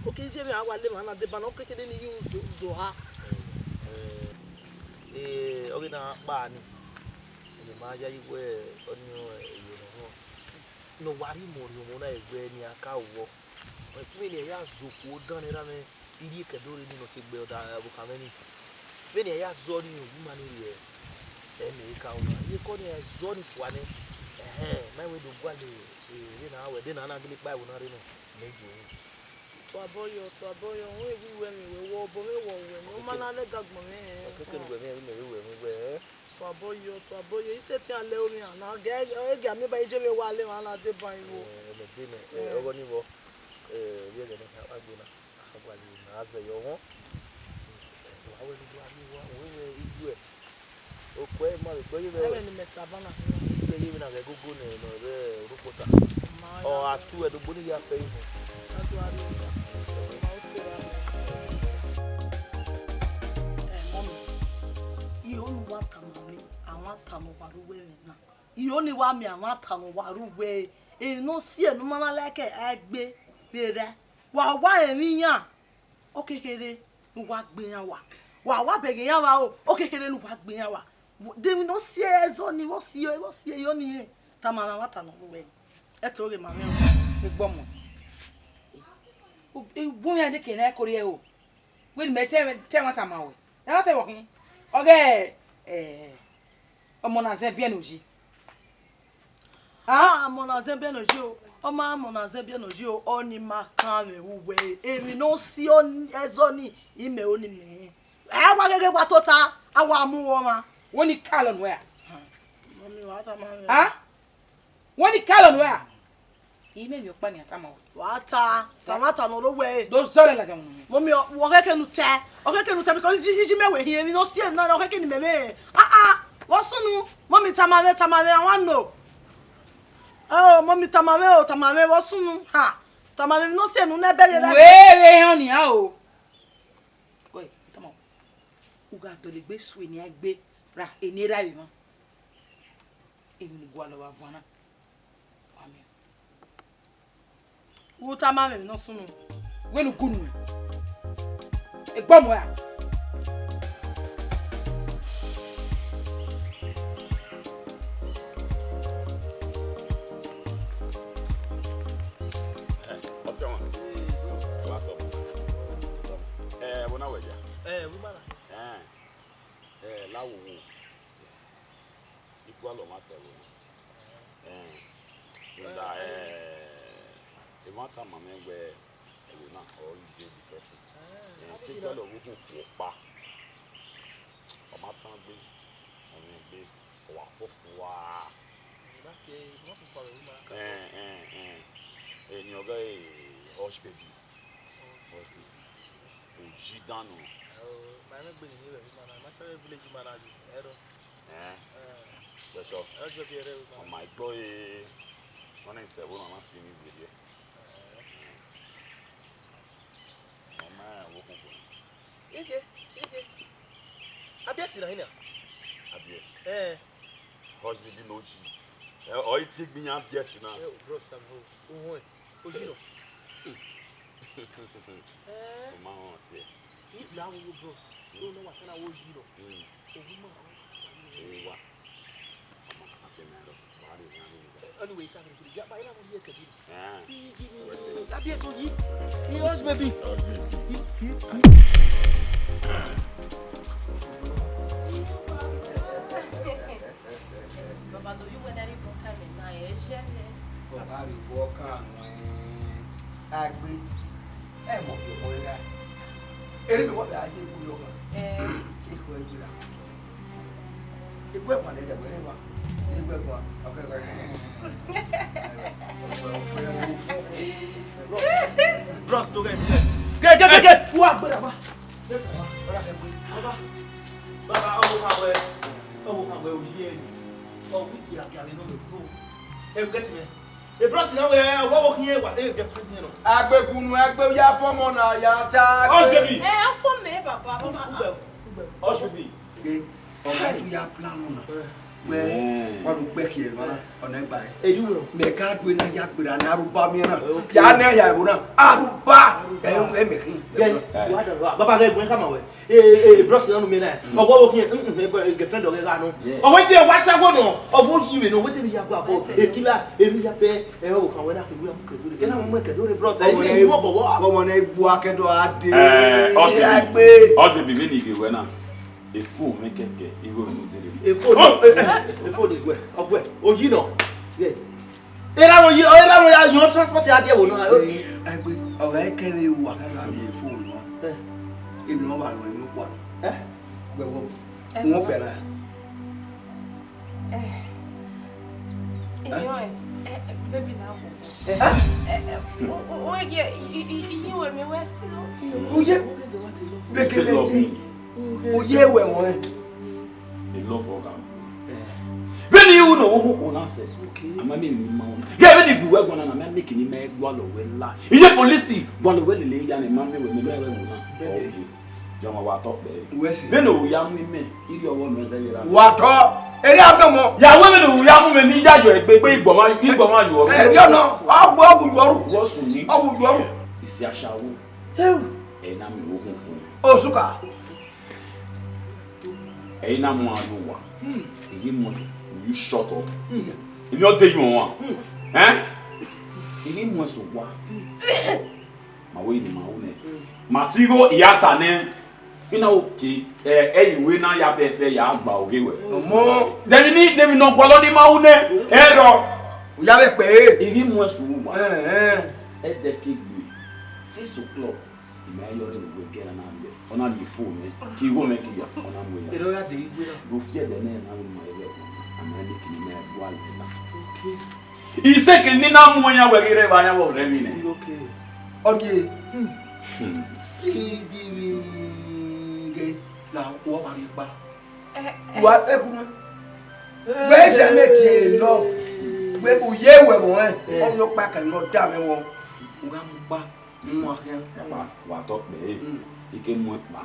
o ki je mi awa le ma na de ba no kekede ni yu zo ha oge na ba ni e ma yayi we onyo no wari mo na egbe ni aka wo o tu ni ya zoku dan ni ra me iri ke dori ni no ti gbe oda bu kameni be ni ya zo ni o ma ni re me ka una ye ko ni zone fuane my we do gwale na we dey na na gili pa we na re no meju to aboyo we we wo bo me wo we no mana le dagbo me keke ni we to aboyo ise ti ale omi ana ge mi ba ije me wa le wa na de ban wo le de me ogo ni wo ye ge na agbo na agwali na aze yo ho wa we do ami wa we igu e o ko e ma le gbe e ni meta bana gbe yi na ge gugu ne no re rupota o atu e do boni ya fe ihu atu adu Ionu wa tamami àwọn tanu waruwe na Ioni wa mi àwọn tanu waruwe no si enu mana leke egbe bere wa emi yan o kekere nu wa gbe yan wa bege yan wa o kekere nu wa gbe yan wa de no si ezo ni wo si yo ni tamama wa tanu waruwe e to re mami e gbomo o bu ya de ke na ko re o we ni me te wa tamawe e wa te wo kin oge ọmọ na ze bien oji ọmọ na ze bien oji o ọmọ na ze bien oji o oni makan me wuwe èmi no si ezo ni ime oni me wa gege gba tota awa mu wo ma woni kalon we mami wa ta ma woni kalon we ime mi opa ni atama wa ta tamata no lo we do zole la jamu mami wo keke nu te because jiji mewe here mi no see na o keke ni meme what's no mami tamame I want know oh mami tamame what's no ha tamame no see no na bere la we hon ni ha o oi tama uga to le gbe su ni agbe ra eni ra bi mo emi ni gwa lo wa vana ami wo tamame no sunu we nu gunu e gbomo ya lawo equal o maselo nda imata mama egbe ewo na all day because equal o wo pa o matan gbe on gbe o wa fofu wa ni oga hush baby o jidanu mana gbe ni we mana ma sare village mana ji ero so on my boy one in seven on my film video mama wo ko ije abia si na hina abia hush baby no ji o iti gbiyan abia si na bro sam ho o jino ma ho se if now you bros don't know what kind of wo jino oguma wa ama afemero bari na anyway ka ni ya ba ina mo ye ka bi abia so yi he was baby Baba do you when that for come na e share baba ri wo kan agbe e mo yo mo ra eri mi wo da aje ku yo kan iko ejira igwe kwa de de wa igwe kwa okay bros do get wa gbera ba baba o ha we o yi eni o wi kira kira no do e get me e bros na we wa wo kin e wa e get friend no agbe kunu agbe ya fomo na ya ta baby afọ me baba hush baby o ga tu ya plan na we wa do gbe ki e mana ona gba e du ro me ka du na ya gbera na aruba mi na ya na ya ibo na aruba e me kin wa da baba ga egun kama we e bros na no me na o wo kin e get friend o ga no o we ti e wa sago no o fo yi we no we ti bi ya gba bo e kila e mi ya pe e o kan we na ke we ke do ke na mo ke do re bros e ni wo bobo o mo na igbu akedo ade hush baby me ni ge we na A fool make it. You go to the. A phone is where? Up where? Oh, you know. Yeah. Era mo you transport ya there wo no. Agbe ọ̀rẹ́ kere wa ka mi phone no. Èmi no ba ro mi po. Gbe wo. Wọ́n pe na. Baby now. Oh yeah, you and me were still. Oye. Beke. Oye we won. The love for God. When you know who answer, I'm a man. Yeah, when you go on and I'm making him make wallow well. Is a police wallow well lady and a man with me. Jama wa top there. Then no young women, you one was What up? Eri amemo. Ya women who young women need your baby Igbo you. Eh, you know, ogu yoru. What's me? Ogu yoru. Is ya shawo. And I'm your Osuka. And I'm one. You shut up. In your day you want. Eh? In was one. My way in my own. Matigo Yasane. You know, okay, anyway, now you have a fair yard bow. More. Then you need them no quality maune. Hello. We have a pay. In was woman. At the cake 6 o'clock. The mayor will get an amber. On the phone, he will make you on a way. You don't go fear the name of my way. I'm making me one. Okay. He's second in Namoya where I am already. Okay. Okay. Now, what are you about? What happened? Where's the métier? No. Where will you wear? On look back and not damn it. What up, babe? He came with me.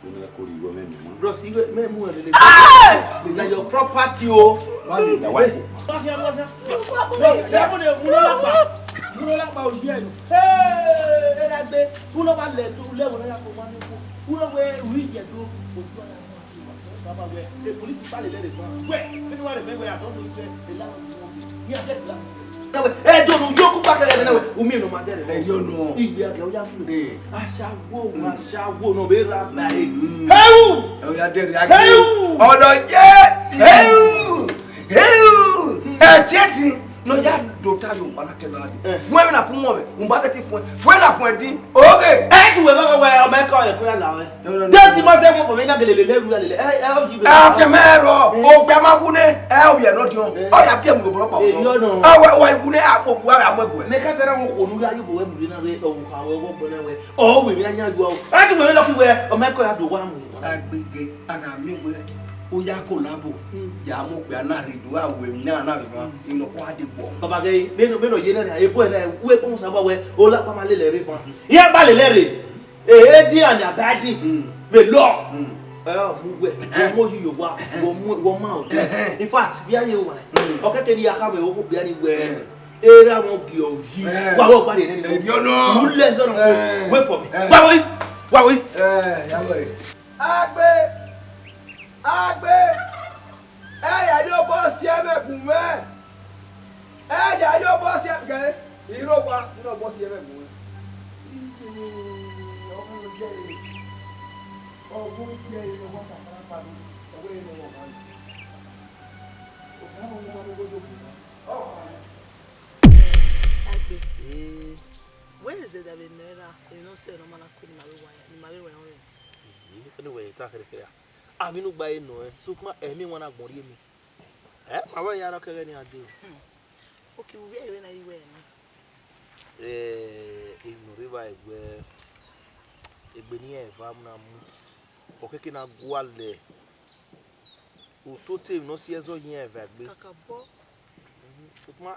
You know, I call you women. Bros, you may move a little. Your property, oh. The wife. The police is probably let it go. Where? Anyone remember I don't know if they hey, don't you go back and we mean no matter. Hey, you know. If we are going I shall go no be rap like. Hey! Oh, you are there. Hey! Oh, no, yeah! Hey! No, ya do ta yo pana kela di. Fún na fún mo be. Mo ba te fún na fún din. Okay. Eh tu we go we o me ko e ko ya la we. De ti ma se mo po me na gelele le ru le. O ji be. Ah, ke mero. O gbe ma gune. O ye no di on. O ya bi mu go pa o. Ah, we gune apo bu ara mo egbe. Me ka tera won ko nu ya yo bo we mu na we o ka we wo gbo na we. O we mi anya ju o. Ah tu we lo ki we o me ko ya do wa mu. Agbege ana mi we. O ya ko labo ya mo pe ana redo awe mi na bi ma ino ko ade bo baba ge beno ye na e bo na we ko sa ba we o la pa ma le re pa ya ba le re e di an abadi be lo mu we mo yu yo wa wo ma o in fact bi aye o wa o keke ni aka me o ko bi ani we era mo gi o yi wa wo gba de ni e di ono mu le so no wait for me wa we ya go Agbe ya yo boss ye me kun me ya yo boss ye ke iro kwa no boss ye me kun o bu ye no wa para pa o we no wa o ka mo mo go o Agbe where is it that we never you know say no man akuni ma we wa anyway ta kere ami no gba eno so kuma emi won agbon ri mi ma wa ya ro kere ni ade okay we are na iwe ni inu river egbe ni eva na mu okeke na gwale o to te no si ezo yin eva egbe kakabo so kuma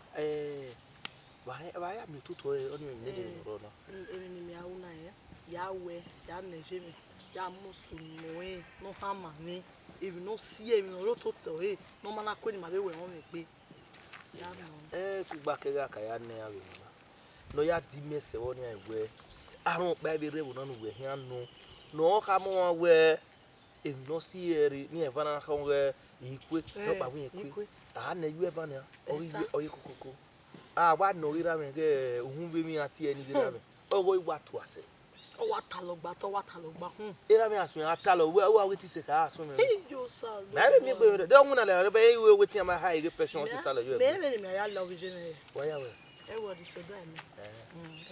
ba ya mi to to oni mi ne ro na emi ni mi awu na ya we ya nejemi ya musumoe no hama ni if no see him no to tell eh no man akoni ma be we won me pe ya no ku gba kere aka ya ne awe no ya di mese won ni egbe arun pa bi re wo na no we hian no ka mo we if no see ere ni eva na ka we ikwe no pa we ikwe a na yu eva na oyi kokoko wa no rira me ge ohun be mi ati eni dira me o wo iwa to ase Watalogba to watalogba. Era me ask me atalo we wait say ka ask me. You sir. Me be dey won na le be we wetin am high pressure say talo you. Me me ya love you me. Why ya we? What is so bad?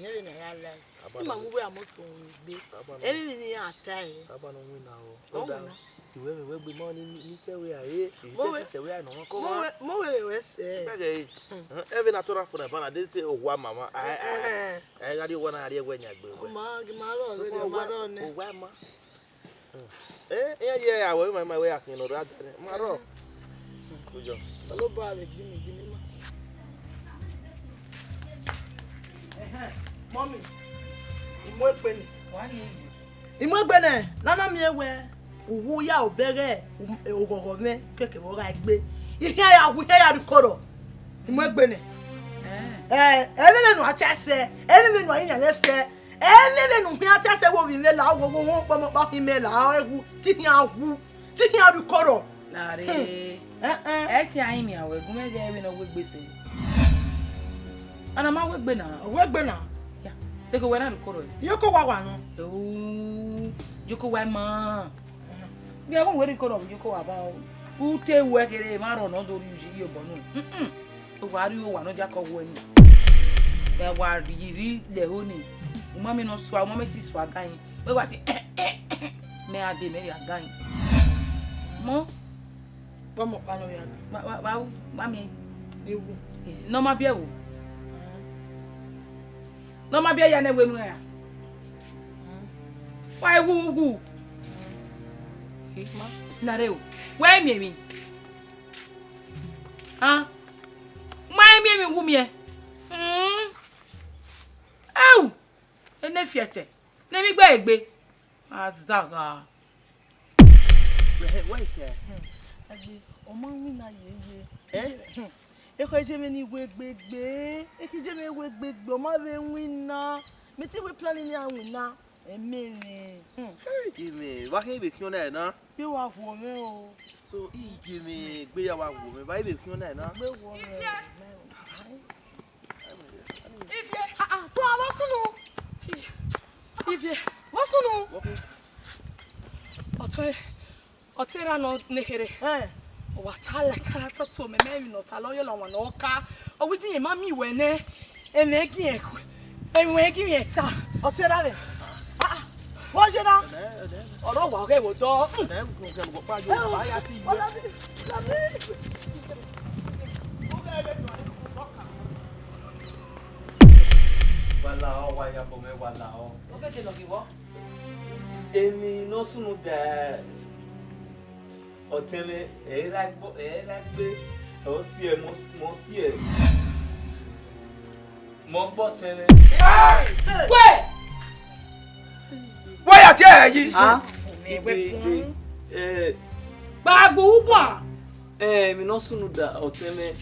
Never na life. Ma we am so be. Every ni atai. Saba no win now. We be money ni say we are here. He say we are no come. Mo we say. Every natural for na bana dey say owa mama. I got you one area when you go. Ma ro ne. Owa ma. Yeah, I will my way akin no rather. Ma ro. Kujo. Salo ba le gini ma. Mommy. Imwekpe ni. Imwekpe ne. Nana mi ewe. Uwu ya obere ogoro me keke wo ra gbe. Ihe ya rikoro. Imwekpe ne. Ebe nu atese. Ebe nu ayin na se. Ebe nu mi atese wo wi le la wo won pa email la ewu ti ya rikoro. Lare. Ti ayin mi awe gun me je ebe no wegbese. Ana ma wegbe na. Ya. They go when I record. Yoko wa no. Oh. Yoko wa ma. Bi awon we record of Yoko wa ba. Ute we kere ma ro no do yu bonu. O wa ri o wa no jako wo ni. E wa ri le ho ni. Mo mi no so, mo me si so agan. We wa ti me ade me agan. Mo mo pa no ya. Ba mi ewu. No ma bia wo. No ma bia ya na wenu ya. Why wu. Ma na re o. Why mi. Ah. Why mi wu mi e. Au. Ene fiete. Na mi gba egbe. Azaga. Why here? Agbe o ma wi na ye. Eko je me ni wegbegbe. Eki je me wegbegbe o ma be wina. Me ti we planning ni awina. Emi ni. Give wa ke be kion na. Pe wa wo me o. So give me gbe ya wa wo me ba be kion na. Gbe wo me. Ifye. To aba sunu. Ifye. Wo sunu. Okay. Otira no nehere. Watala to me no talo yo lon no ka. O wi din ma mi we ne. Enegi eku. Enegi eta. Otira le. Wo je na. Oro wa ke wo do. Na ngun go pa jo ba ya ti. Wala o wa ya bo me wala o. O ke te lo ki wo. Emi no sunu da Otele era gbe o si e mo si e mo gbo tele. We. Why are you? Ah. Ba gbo ugwa. Mi no sunu da otele.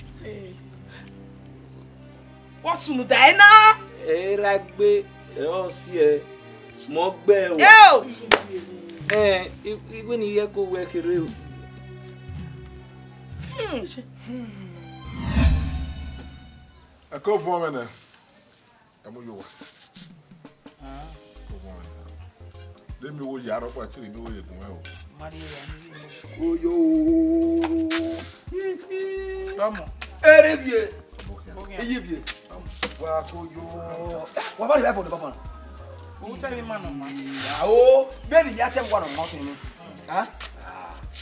Wo sunu da ina. Era gbe o si e mo gbe o. Yo. Igwe ni ye ko we kere o. A co woman. I'm you. Let me go yard up at 3 million. Oh yo. Vamos. Erivier. Erivier. Wa ko yo. Wa ba le for the papa. O ta mi ma no ma. Oh, Benny ya tem wa no mountain ni. Ha?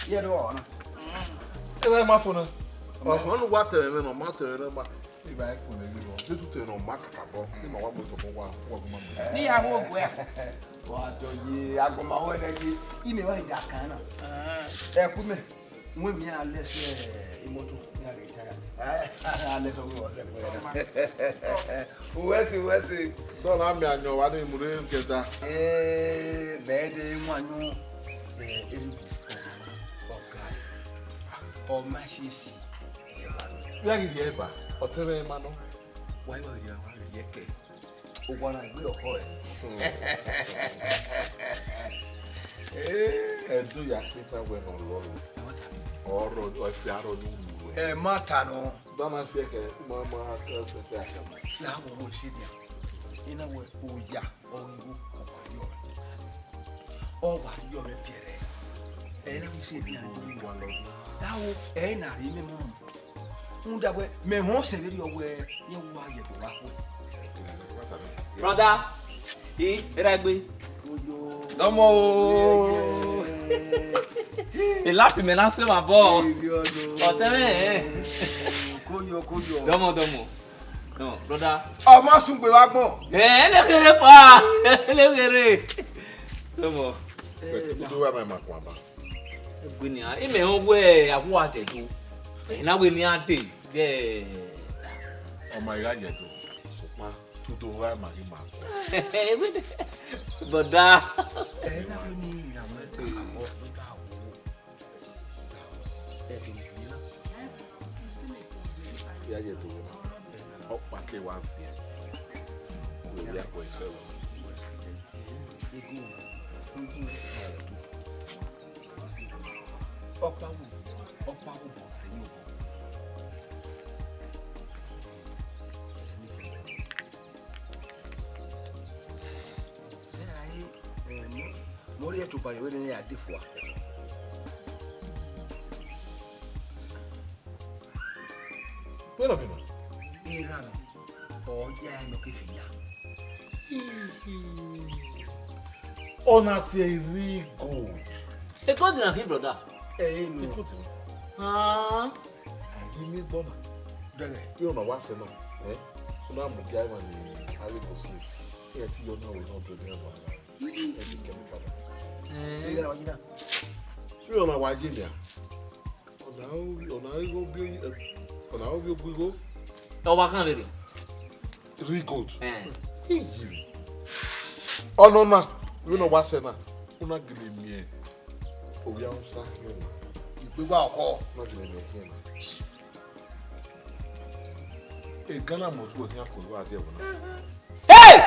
Ye do ona. É uma fona. Quando o water é no matter, é uma. E vai fona ali. Eu tô no maca acabou. E não vai muito bom com alguma mulher. Ni ya wo gwe. Wa do ye agoma wo na ji. Ine wa da kan na. Ku me. Mo mi ale se imoto ni ale tara. Ale to go le. Wesi. Don't have me anyo wa ni mure nketa. Be de mu anyo. O ma ṣe si Ya gi die ba. Otele mano. wa ya ke o gwana gbe oko Edo ya pita we no lolo. Oro o fi aro ni ulu. mata no Ba ma fi ke mama ha ke fe aka. la mo mo se dia ina we o ya o ngu o o wa yo me piere e na mi se bi an wa lo dawo e na ri me mo unda we me ho se bi yo we ye wa ye bo wa ho brother Iragbe domo il lapi me la sema bo oteme koyo domo no brother o ma sun gbe wa gbon elekere pa elekere domo do wa my makwamba egbe ni a ime ho we awu atedo na we ni ade ye o my gaje to so pa tu do wa ma ma brother na we ni na me ka bo do da wo ya je to o pa ke wa fi o ya ko ise wo opa wo bo ayi wo mori eto ba yewe ni adefo a pero que no iran o ya no ke fi ya ona ti ri good e go na fi brother no ayi mi bona dege yo na wa se no una mu ga ma ni Airiose e ti yo na we no do ni ba e ti ke mi kada e ga wajina yo na wa jinia ona go bi ona o bi go o wa kan bere ri good ono na yo na wa se na una gele mi e o ya usa yo na ìgbégbá ọkọ not in the here e Ghana must go here ko wa there na hey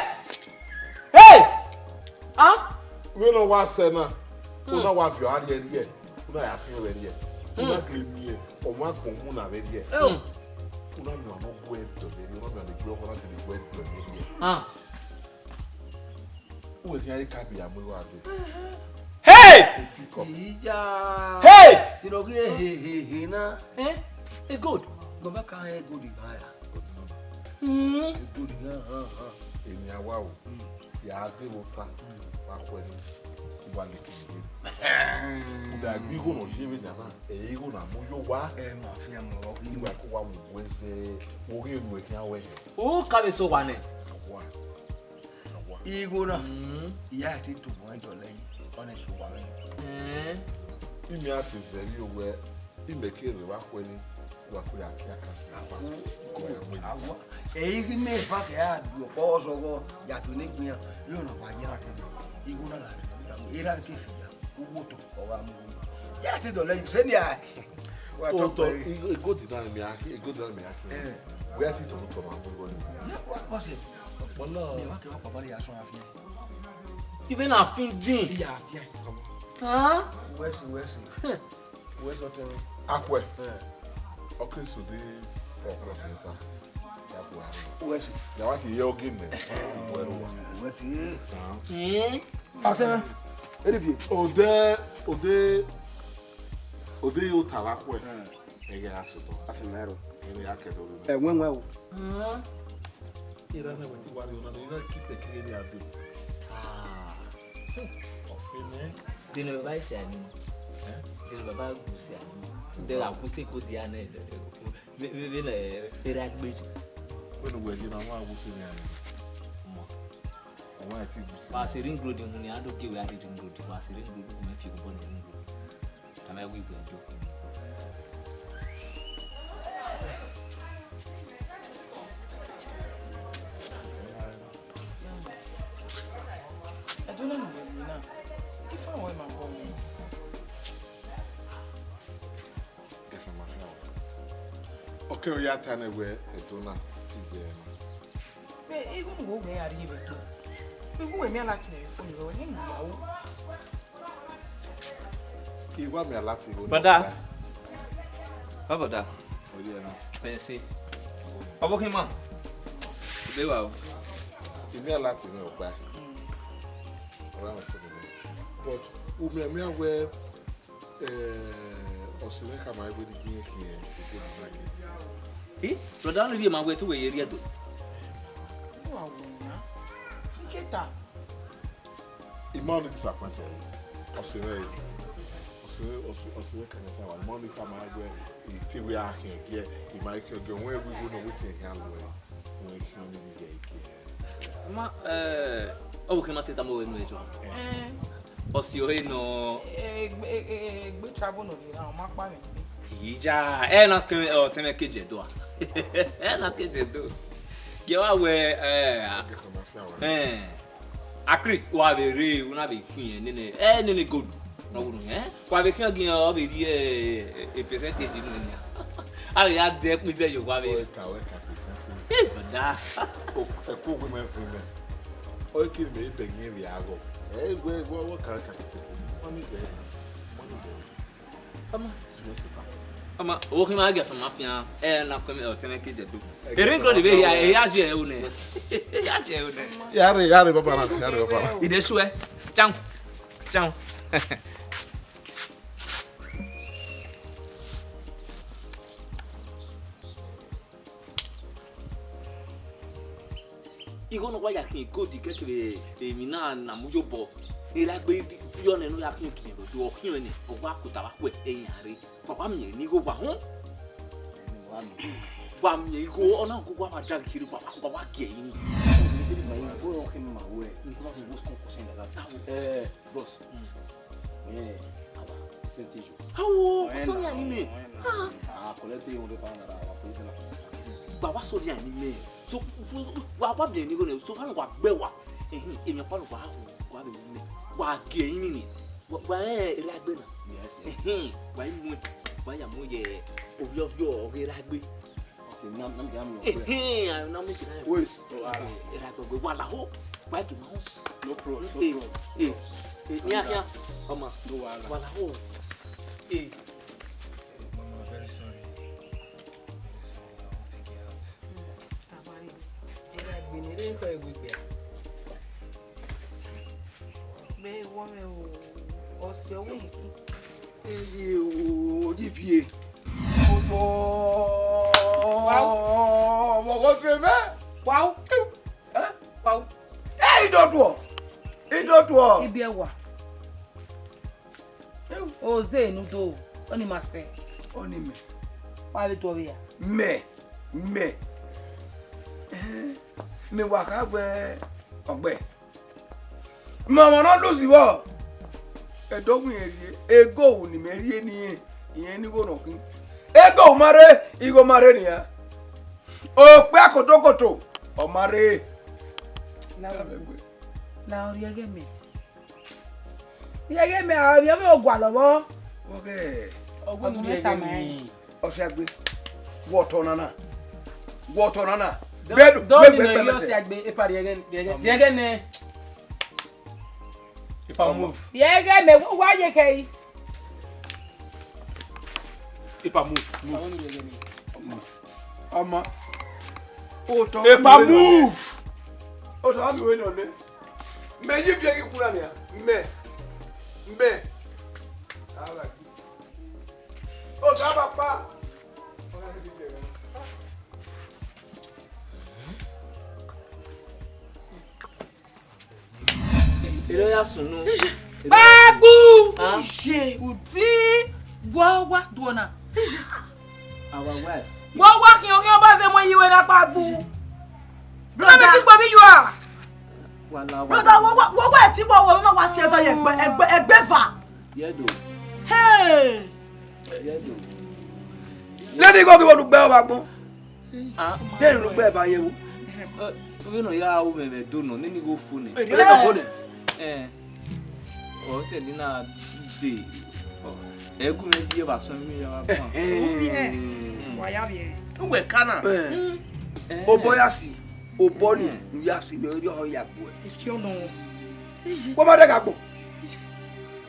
we no wa se na una wa fi ari eri e una ya fi eri e una gele mi e o ma gbon mu na eri e una mi no go e to ni no me go ko na ti go e to ni o here ka bi amu wa de ìjà tìrọ̀gì hehehe na e good gbọ́n ká ẹ gòdì bá yà gòdì náà èmi àwa o yà á dé wo ta wà á kọ ẹni wà lè kéde ọ̀dà gbígbó nà ṣe é bẹ́ẹ̀ náà èyí kò nà mú yóò wá ẹ máa fi ẹ mọ̀ ọ́ ìgbà kó wà mú wẹ́sẹ̀ orí ènù ẹ̀kí àwẹ̀ o ka be so wa ne àwa ìgò náà ìyá àti tòun ẹ̀jọ̀ lẹ́yìn ọ̀nà ìṣòwò àwọn ẹ̀ imi a ti zẹ̀rí owó ẹ ìmẹ̀kẹ́rẹ̀ wá kọ́ ẹni wà kó yà kí a kà sí àwa èyí kí ní ìfà kẹ́ àdúgbò pọ̀ ọ̀sọ̀gọ̀ yàtọ̀ nígbìyàn yóò nà wá yẹ́ra tẹ̀lé ìgò náà là rẹ̀ ìrà kẹ́ fìyà owó tó ọwọ́ amúgbó yà á ti dọ̀lẹ́ yìí sẹ́ni à tó egódì náà mi àkí wíyà tí tòun tọ̀nà àmúgbó ni. wọ́n sẹ̀ wọn náà ní wọ́n kẹ́ wọ́n pàpà lè yà sọ́ra fún ibe na fin din ìyá àfíà wẹ́sì ọ̀tẹ̀rẹ̀ akwe ọkụ esode fọkụrụ ọkụta ya bụ ahụ wẹ́sì ya wá ti yẹ oge nẹ wẹ́sì ọ̀tẹ̀rẹ̀ erifie ode yóò tàwa kwe ẹgẹ asọtọ afẹ́mẹ́rọ ẹni akẹ́dọ̀ lónìí. ẹ̀wẹ̀wẹ̀ o ìrànà ìwé tí wà ní ọ̀nà ìrànà kíkẹ́ kéré ní adé ọ̀fẹ́ mẹ́. dinu baba isi ani dinu baba gusi ani de la gusi ko di ana be na era gbe when we were na wa wusi ni ani mo àwọn àti gusi wa se ring road mu ni ado ge we ade ring road wa se ring road me fi ko bo ni ring road kama we go do I don't know now. If I want my boy, kẹfẹ ma fẹ ọ ọkẹ o ya ta ne wẹ ẹdọ na ti jẹ ẹ but even wo me are you do? Even we me like to phone you, you know. kí wá mi aláti ìwé brother brother orí ẹ náà pense obo kin ma be wa o ìmí aláti ní ọgbà ọ̀rọ̀ àwọn fún mi but me aware Osileka my way the drink here. Brother, no be my way to where you do. Wow. Get that. Imani disappointed. Osileka can say one money come my way. Till we are here, he might go where we go no waiting here. Ma o que mate tamo no ejo. O si o no Gbe travel no ni àwọn ma pa mi. Ija na teme o teme keje do. Na keje do. Ye wa we a Chris wa be re una be kun ni ni good. No go no wa be kun gin o be di percentage ni ni. A ya de pise yo wa be. Bada. A cool women for me. All kill me begging the ago. Hey, what can money there? Ama o que mais gafa mafia na come o tem que jedu. Erengo de be ya je o ne. Ya je o ne. Yare baba na. Ide suwe. Chang. Igo no waya kin go di kekere emi na mujo bo ira gbe yo ne no ya kin kin do o kin ni o wa kuta wa pe eyin are papa mi ni go wa hun wa mi go ona go wa ja kiri papa wa ge yin ni Go on him my way. Boss. Percentage. How so ya ni me Collect you on the banner. baba so dia ni me so wa bi ni go ne so fa wa gbe wa emi pa wa be ni wa ge yin ni wa ere agbe na yes wa mu wa ya mo ye ovio o ere agbe okay nam ga mo na mo kira wait ere agbe wa la ho wa ki mo no problem ya mama no wa la ho Mama, very sorry. Be wo me o si owo yi. o di pie mo go fe me Wow. Wow. Idotu Ibi ewa. O ze nu do. Oni ma se. oni me Wa be to ya. Me wa ka gbe ogbe mama no lose wo edogun eri ego ni me ri ni iyen ni go no kin ego mare igo mare ni ya o pe akotokoto o mare Na ori ege me. Ege me a bi me ogwa lowo. okay Ogun mi ta me. o se agbe water nana Don't no Airiose Agbes Epa ege ne. Epa move. Ege me wa ye kai. Epa move. Ama o to Epa move. o to abi we no ne me yi bi ege kura ni ya me ala o to aba pa ere ya sunu Babu. Je Uti. Wa duona. our wife Wa ki o ba se mo yiwe na pabu. Brother, ti gbo bi you are. wala brother wo ti wo na wa se so ye egbe va. yedo Hey. yedo lady go ki wo gbe o ba gbon le ru gbe ba yewo we no ya wo me do no ni go phone le go phone o se ni na de egu me bi e ba so mi ya ba pa Wa ya bien. we kana o boya si o boni nu ya si le ri o ya gbo If you know. wo ma de ga gbo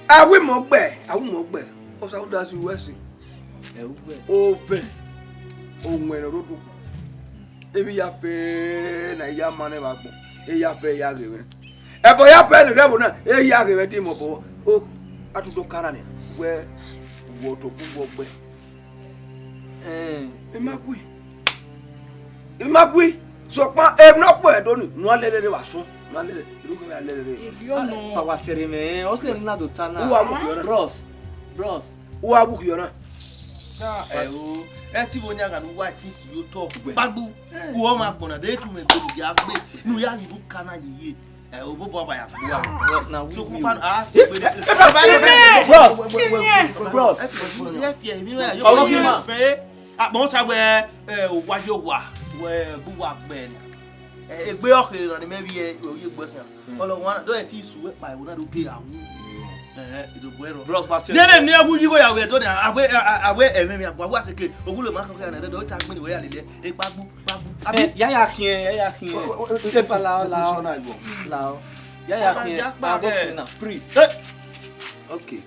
awi mo gbe o sa da si wesi e ugbe o fe o nwe no rodu ebi ya pe na ya mane ba gbo e ya fe ya rewe e bo ya pe ni rebo na e ya rewe di mo bo o atuto kanane we woto bugbo imagui so pa no po edoni no alele waso no alele irugo alele Iriono. Power sereme, o se na do tana. Uwa buku yona. Bros. Uwa buku yona. o ti bo nya ga no wa tin si yo talk gbagbu wo ma gbona de tu me go ya gbe nu ya ni bu kana yeye o bo bo ba ya ku wa Na so we. ku pa a se gbe Bros. ye fi mi wa yo Follow him, man. fe a bon sa we o wa yo wa we bu wa gbe ni egbe okere na ni me bi e o ye gbe kan olo wa do e ti su we pa e wo na do ke awu idobuero Bros pastor. nene mi abu yigo ya we to na awe emi mi agba wa seke ogulo ma kan na do ta gbin we ya lele e pagbu abi Ya kien. Te pa la. Ya kien. Abo na priest. Okay.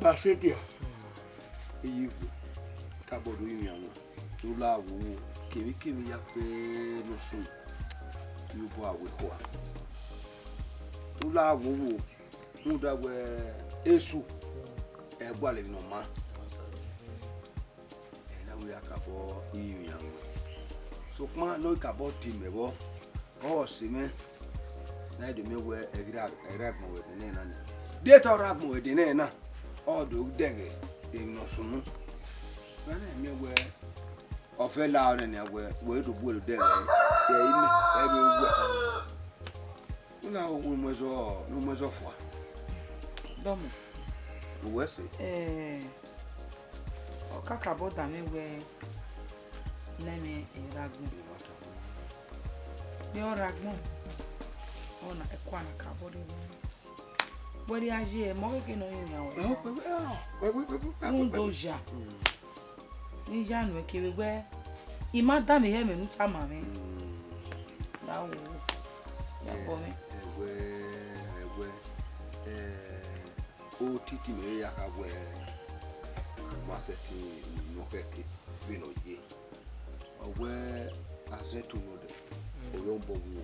Basedia. Iyifu kabodo imi awon. To la wo kemi ya pe no so. Yo bo awe ko a. To la wo mu da we esu e gba le no ma. E na we akabo imi awon. So kuma no kabo team e bo. O se me na de me we e mo we ne na ni. De to rap mo we de ne na. Odo dege no sunu na me we ofe la na we do bu dege e imi e be wu na wo mo zo fo Domo. we se O kaka boda me we na me ragun. Yo ragun. Ona e kwa na ka bodo. Body aje mo ke no yin yawo. Un doja. Ni janu ke we ima da me he me nu tama me. Dawo. Ya bo me. O titi me ya ka we ma se ti no ke bi no je o we azetu no de o yo bo wu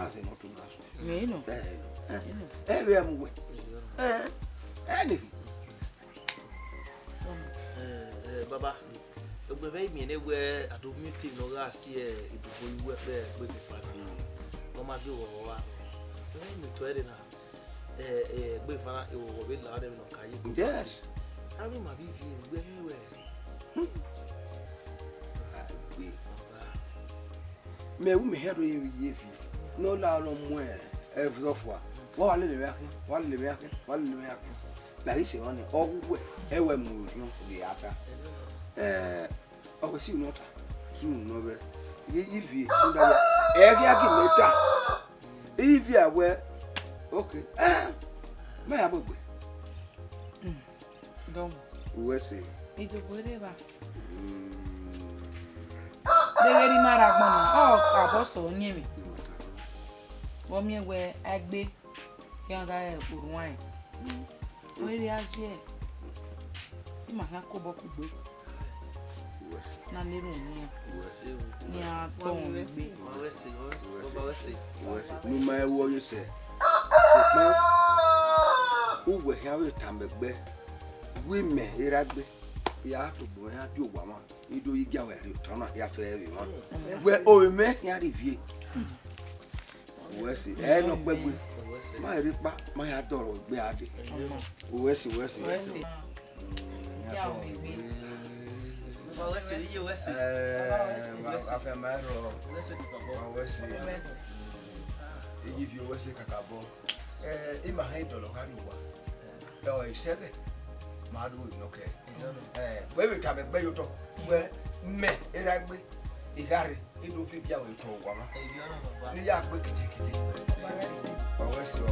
se no to na so Me no. we am we ni baba ogbe be mi ne we ado meeting no ga si ibubo iwe pe pe fa bi o ma bi wo wa mi to ere na gbe fa e wo be la de no ka yi yes abi ma bi vi we me wu me hedo ye fi no la no mo e fofwa wa le me akin la ise won ni ogwe e we mu no de ata o ko si no ta su no be ye fi nda e ga ki meta e fi awe okay me abogbe Domo. we se Idobuere ba. Degeri maragbon na o ka bo so yin mi. Wo mi we agbe ki an ga e urun we ri aje ti ma kan ko bo ku gbe na leru ni a to won gbe no ma wo you say o we ha we tambegbe we me iragbe ya to bo ya ti owa ma ido igi awe ri to na ya fe ri mo we o me ya review we see no gbegbe ma ri pa ma ya doro gbe ade we see ya o gbe after my ro we see if you we see kakabo ima ha idolo ka ri wa o isege ma do no ke we be tabe gbe yo to we me iragbe igari ido fi bia we to wa ma ni ya gbe kitikiti wa we see